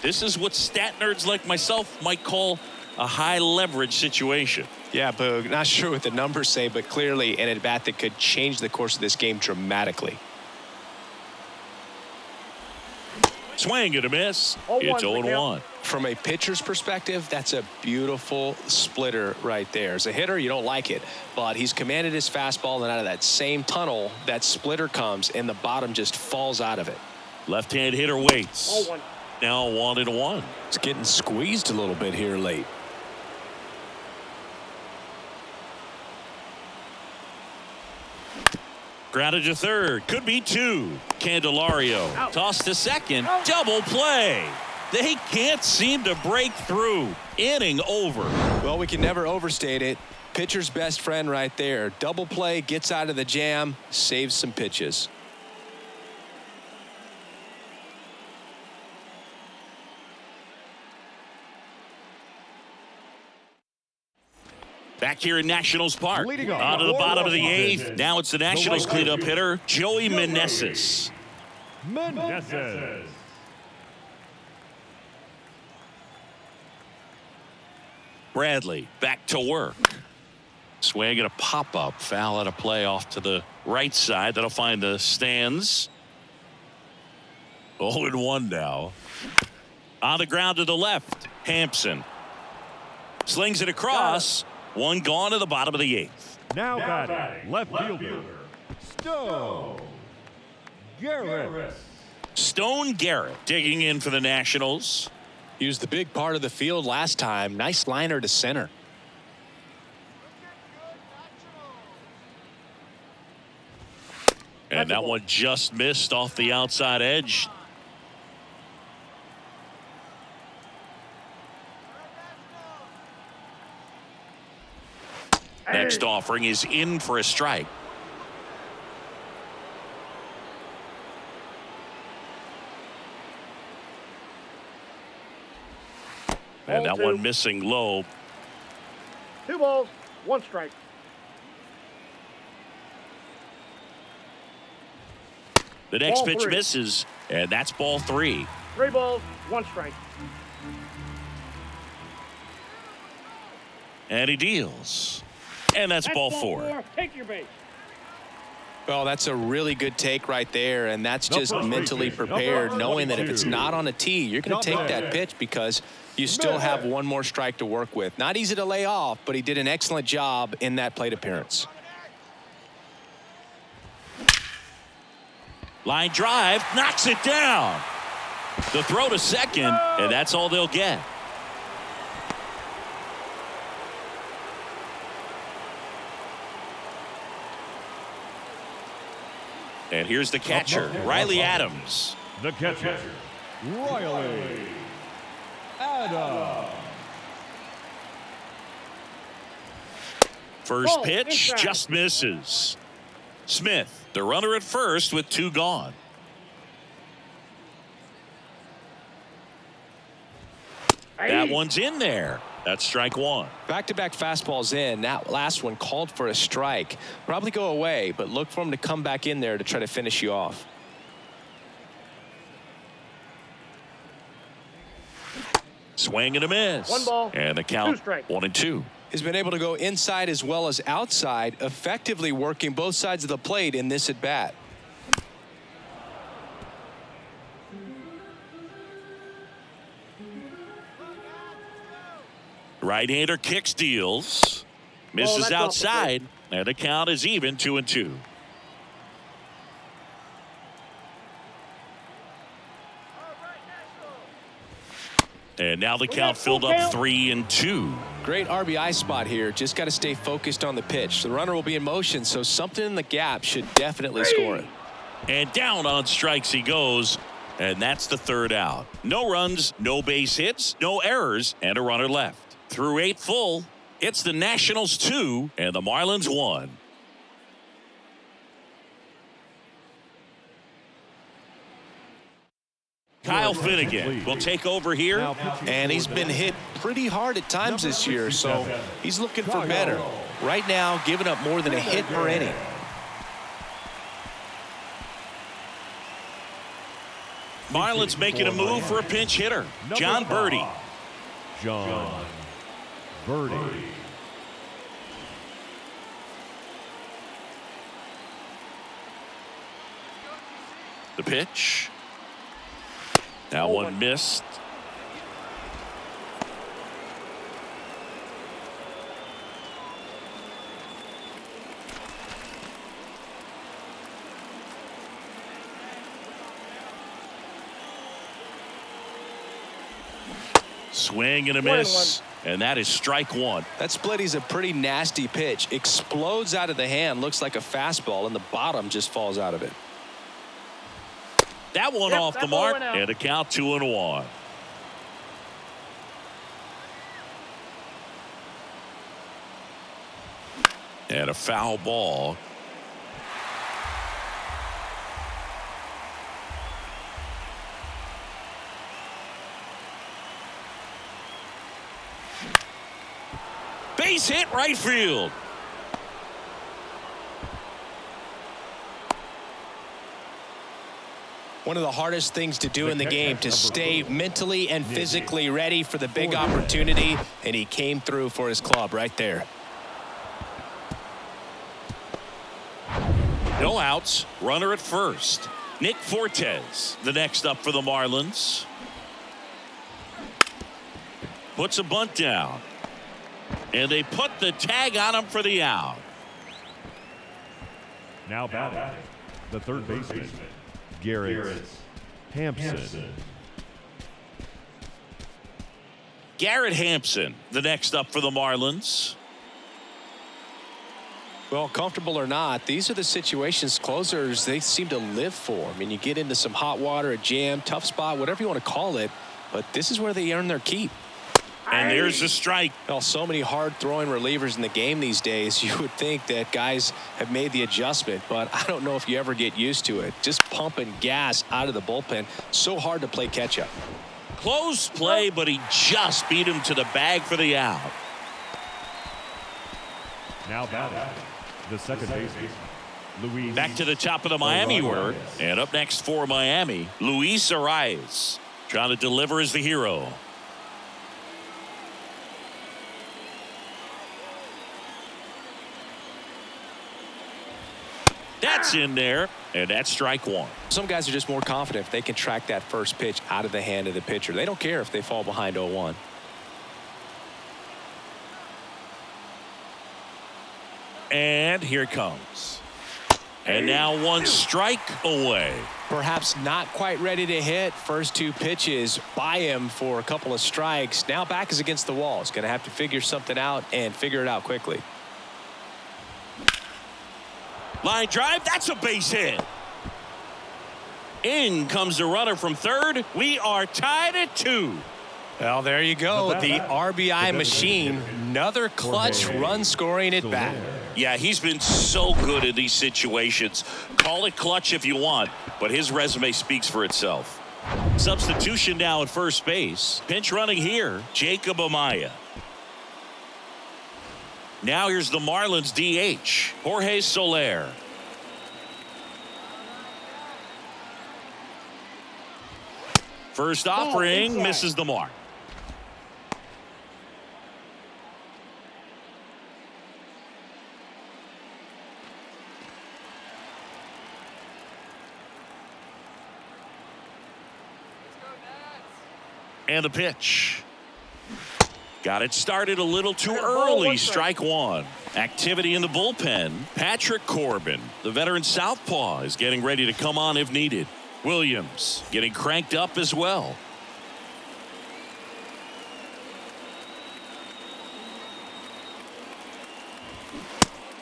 S1: This is what stat nerds like myself might call a high leverage situation.
S2: Yeah, Boog, not sure what the numbers say, but clearly an at-bat that could change the course of this game dramatically.
S1: Swing and a miss. It's 0-1.
S2: From a pitcher's perspective, that's a beautiful splitter right there. As a hitter, you don't like it, but he's commanded his fastball, and out of that same tunnel, that splitter comes, and the bottom just falls out of it.
S1: Left-hand hitter waits. Now 1-1.
S2: It's getting squeezed a little bit here late.
S1: Grounded to third. Could be 2. Candelario. Toss to second. Double play. They can't seem to break through. Inning over.
S2: Well, we can never overstate it. Pitcher's best friend right there. Double play, gets out of the jam, saves some pitches.
S1: Back here in Nationals Park.
S4: Leading off,
S1: On to the bottom of the 8th.
S4: Washington.
S1: Now it's the Nationals cleanup hitter, Joey Meneses.
S4: Meneses.
S1: Bradley back to work. Swing and a pop-up. Foul out of play off to the right side. That'll find the stands. 0-1 now. On the ground to the left. Hampson. Slings it across. One gone to the bottom of the 8th.
S4: Now batting, left fielder,
S1: Stone Garrett digging in for the Nationals.
S2: Used the big part of the field last time. Nice liner to center.
S1: And that one just missed off the outside edge. Next offering is in for a strike. And that one missing low.
S3: 2 balls, 1 strike.
S1: The next
S3: Ball
S1: pitch
S3: three.
S1: misses, and that's ball 3.
S3: 3 balls, 1 strike.
S1: And he deals. And that's ball 4.
S3: Take your base.
S2: Well, that's a really good take right there, and that's
S4: No
S2: just
S4: first
S2: mentally
S4: baseman.
S2: prepared,
S4: Number
S2: knowing that if
S4: 22.
S2: it's not on a tee, you're going to take that pitch because you still have one more strike to work with. Not easy to lay off, but he did an excellent job in that plate appearance.
S1: Line drive, knocks it down. The throw to second, and that's all they'll get. And here's the catcher, Riley Adams.
S4: The catcher, Riley Adams.
S1: First
S3: Ball
S1: pitch
S3: inside.
S1: just misses. Smith, the runner at first with 2 gone. That one's in there. That's strike 1.
S2: Back-to-back fastballs in. That last one called for a strike. Probably go away, but look for him to come back in there to try to finish you off.
S1: Swing and a miss.
S3: 1 ball,
S1: And the count
S3: 2 strikes.
S1: 1-2.
S2: He's been able to go inside as well as outside, effectively working both sides of the plate in this at-bat.
S1: Right-hander kicks, deals. Misses
S3: that's off the
S1: outside. And the count is even 2-2. And now the count filled up 3-2.
S2: Great RBI spot here. Just got to stay focused on the pitch. The runner will be in motion, so something in the gap should definitely score it.
S1: And down on strikes he goes. And that's the 3rd out. No runs, no base hits, no errors, and a runner left. Through 8 full, it's the Nationals 2 and the Marlins 1. Kyle Finnegan will take over here.
S2: And he's been hit pretty hard at times this year, so he's looking for better. Right now, giving up more than a hit per inning.
S1: Marlins making a move for a pinch hitter. John Birdie.
S4: John Birdie.
S1: The pitch. That one missed. Swing and a miss. And that is strike 1.
S2: That split is a pretty nasty pitch. Explodes out of the hand, looks like a fastball, and the bottom just falls out of it.
S1: That one off the mark, and a count 2-1. And a foul ball. Base hit right field.
S2: One of the hardest things to do in the game, to stay mentally and physically ready for the big opportunity, and he came through for his club right there.
S1: No outs, runner at first. Nick Fortes, the next up for the Marlins. Puts a bunt down. And they put the tag on him for the out.
S4: Now batting, the 3rd baseman, Garrett Hampson.
S1: Garrett Hampson, the next up for the Marlins.
S2: Well, comfortable or not, these are the situations closers they seem to live for. I mean, you get into some hot water, a jam, tough spot, whatever you want to call it, but this is where they earn their keep.
S1: And there's the strike.
S2: Well, so many hard-throwing relievers in the game these days, you would think that guys have made the adjustment, but I don't know if you ever get used to it. Just pumping gas out of the bullpen, so hard to play catch-up.
S1: Close play, but he just beat him to the bag for the out.
S4: Now batting, the 2nd baseman, Luis
S1: Back to the top of the Miami order. And up next for Miami, Luis Arias. Trying to deliver as the hero. That's in there, and that's strike one.
S2: Some guys are just more confident if they can track that first pitch out of the hand of the pitcher. They don't care if they fall behind 0-1.
S1: And here it comes. And now one strike away.
S2: Perhaps not quite ready to hit. First two pitches by him for a couple of strikes. Now back is against the wall. He's going to have to figure something out and figure it out quickly.
S1: Line drive, that's a base hit. In comes the runner from third. We are tied at 2.
S2: Well, there you go. The RBI machine. Another clutch run scoring at bat.
S1: Yeah, he's been so good in these situations. Call it clutch if you want, but his resume speaks for itself. Substitution now at first base. Pinch running here, Jacob Amaya. Now here's the Marlins DH, Jorge Soler. First offering misses the mark. And the pitch. Got it started a little too early. Strike one. Activity in the bullpen. Patrick Corbin, the veteran southpaw, is getting ready to come on if needed. Williams getting cranked up as well.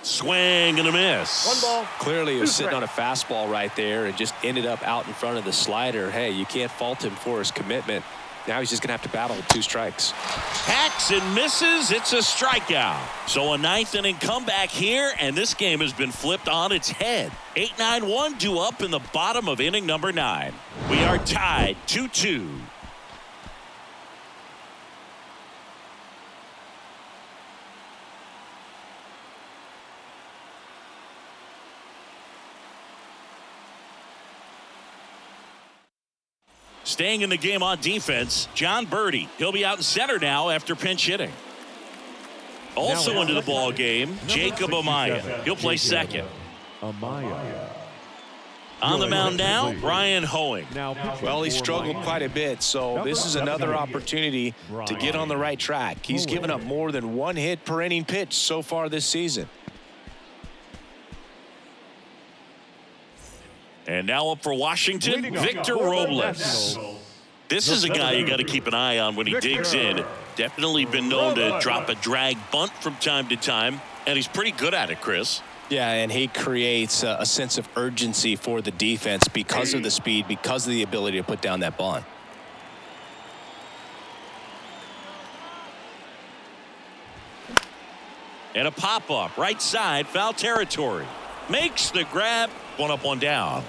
S1: Swing and a miss.
S3: 1 ball.
S2: Clearly he was
S3: 2
S2: sitting
S3: strikes.
S2: on a fastball right there and just ended up out in front of the slider. Hey, you can't fault him for his commitment. Now he's just going to have to battle with 2 strikes.
S1: Hacks and misses. It's a strikeout. So a 9th inning comeback here, and this game has been flipped on its head. 8-9-1 due up in the bottom of inning number 9. We are tied 2-2. Staying in the game on defense, John Birdie. He'll be out in center now after pinch hitting. Also into the ball game, Jacob Amaya. He'll play second.
S4: Amaya.
S1: On the mound now, Brian Hoeing.
S2: Well, he struggled quite a bit, so this is another opportunity to get on the right track. He's given up more than 1 hit per inning pitch so far this season.
S1: And now up for Washington, Victor Robles. This is a guy you got to keep an eye on when he digs in. Definitely been known to drop a drag bunt from time to time, and he's pretty good at it, Chris.
S2: Yeah, and he creates a sense of urgency for the defense because of the speed, because of the ability to put down that bunt.
S1: And a pop-up, right side, foul territory. Makes the grab, 1 up, 1 down.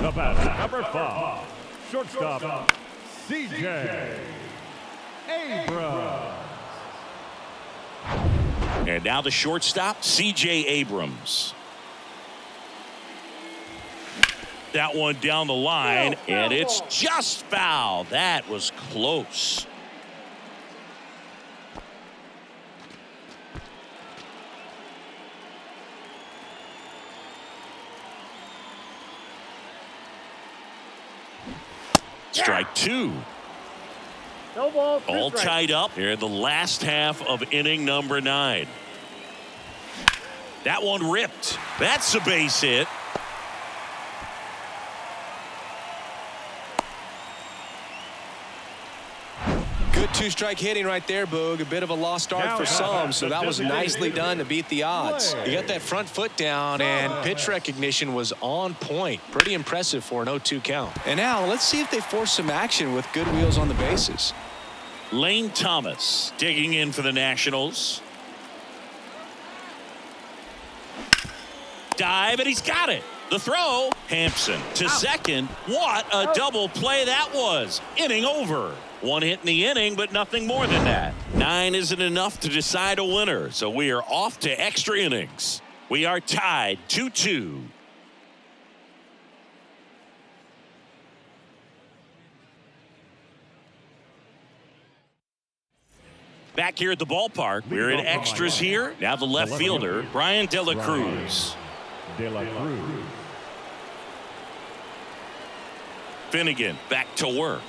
S4: The batter, number 5, shortstop, C.J. Abrams.
S1: And now the shortstop, C.J. Abrams. That one down the line, and it's just foul. That was close. Strike 2.
S3: No balls. 2
S1: All
S3: strikes.
S1: tied up here in the last half of inning number 9. That one ripped. That's a base hit.
S2: Good 2-strike hitting right there, Boog. A bit of a lost start for some, so that was nicely done to beat the odds. He got that front foot down, and pitch recognition was on point. Pretty impressive for an 0-2 count. And now let's see if they force some action with good wheels on the bases.
S1: Lane Thomas digging in for the Nationals. Dive, and he's got it. The throw, Hampson to second. What a double play that was. Inning over. One hit in the inning, but nothing more than that. 9 isn't enough to decide a winner, so we are off to extra innings. We are tied 2-2. Back here at the ballpark, we're in extras here. Now the left fielder, Brian De La Cruz. Finnegan back to work.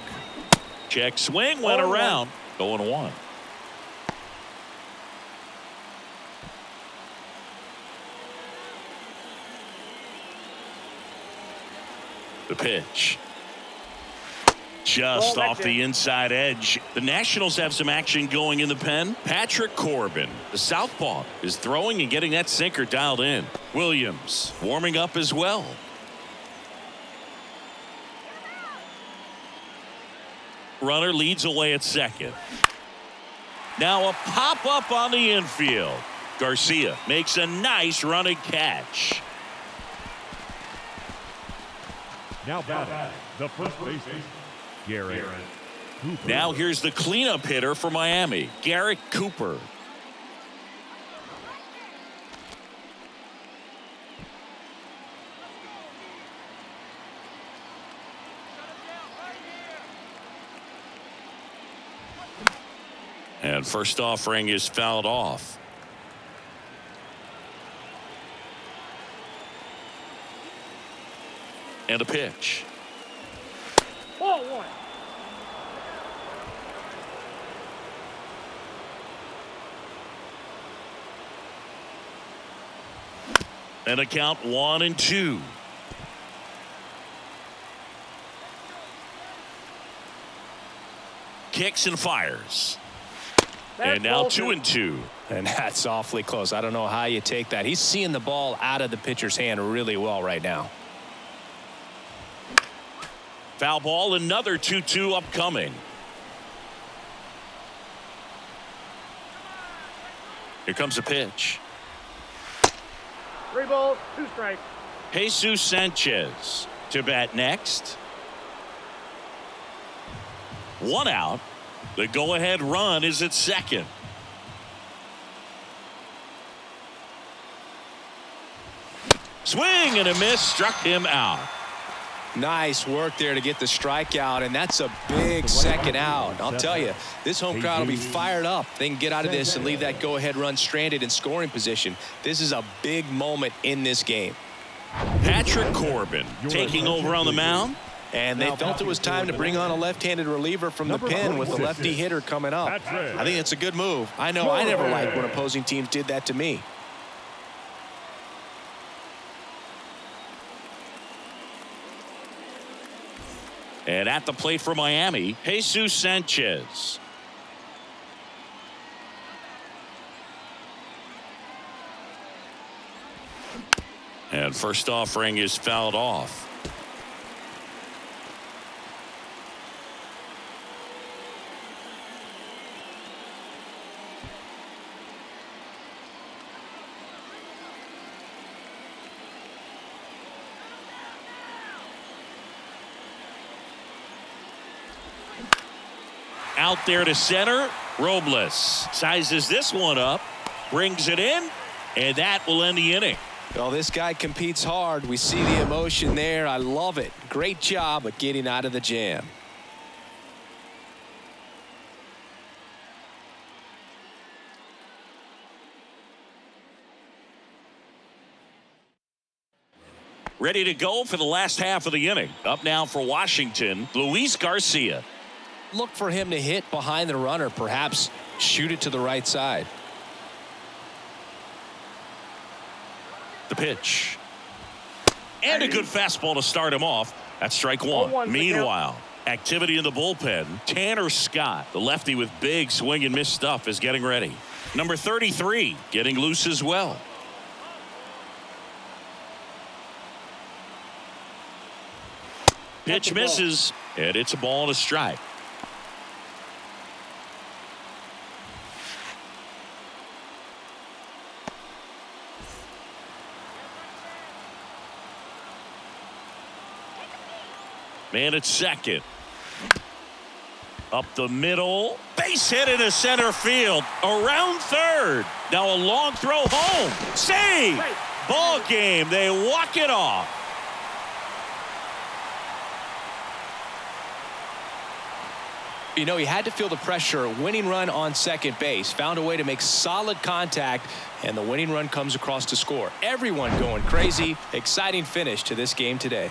S1: Check swing, went around. 0-1. The pitch. Just off the inside edge. The Nationals have some action going in the pen. Patrick Corbin, the southpaw, is throwing and getting that sinker dialed in. Williams warming up as well. Runner leads away at second. Now a pop up on the infield. Garcia makes a nice running catch.
S4: Now batting, the first baseman, Garrett Cooper.
S1: Now here's the cleanup hitter for Miami, Garrett Cooper. And first offering is fouled off. And a pitch.
S3: Ball 1.
S1: And a count 1-2. Kicks and fires. And now 2-2.
S2: And that's awfully close. I don't know how you take that. He's seeing the ball out of the pitcher's hand really well right now.
S1: Foul ball, another 2-2 upcoming. Here comes a pitch.
S3: 3 balls, 2 strikes.
S1: Jesus Sanchez to bat next. 1 out. The go-ahead run is at second. Swing and a miss, struck him out.
S2: Nice work there to get the strikeout, and that's a big second out. I'll tell you, this home crowd will be fired up. They can get out of this and leave that go-ahead run stranded in scoring position. This is a big moment in this game.
S1: Patrick Corbin taking over on the mound.
S2: And they felt it was time to bring on a left-handed reliever from the pen with a lefty hitter coming up. I think it's a good move. I know I never liked when opposing teams did that to me.
S1: And at the plate for Miami, Jesus Sanchez. And first offering is fouled off. Out there to center. Robles sizes this one up, brings it in, and that will end the inning.
S2: Well, this guy competes hard. We see the emotion there. I love it. Great job at getting out of the jam.
S1: Ready to go for the last half of the inning. Up now for Washington, Luis Garcia.
S2: Look for him to hit behind the runner, perhaps shoot it to the right side.
S1: The pitch. And a good fastball to start him off. That's strike one. Meanwhile, activity in the bullpen. Tanner Scott, the lefty with big swing and miss stuff, is getting ready. Number 33 getting loose as well. Pitch misses, and it's a ball and a strike. Man at second. Up the middle. Base hit into center field. Around third. Now a long throw home. Save. Ball game. They walk it off.
S2: You know, he had to feel the pressure. Winning run on second base. Found a way to make solid contact, and the winning run comes across to score. Everyone going crazy. Exciting finish to this game today.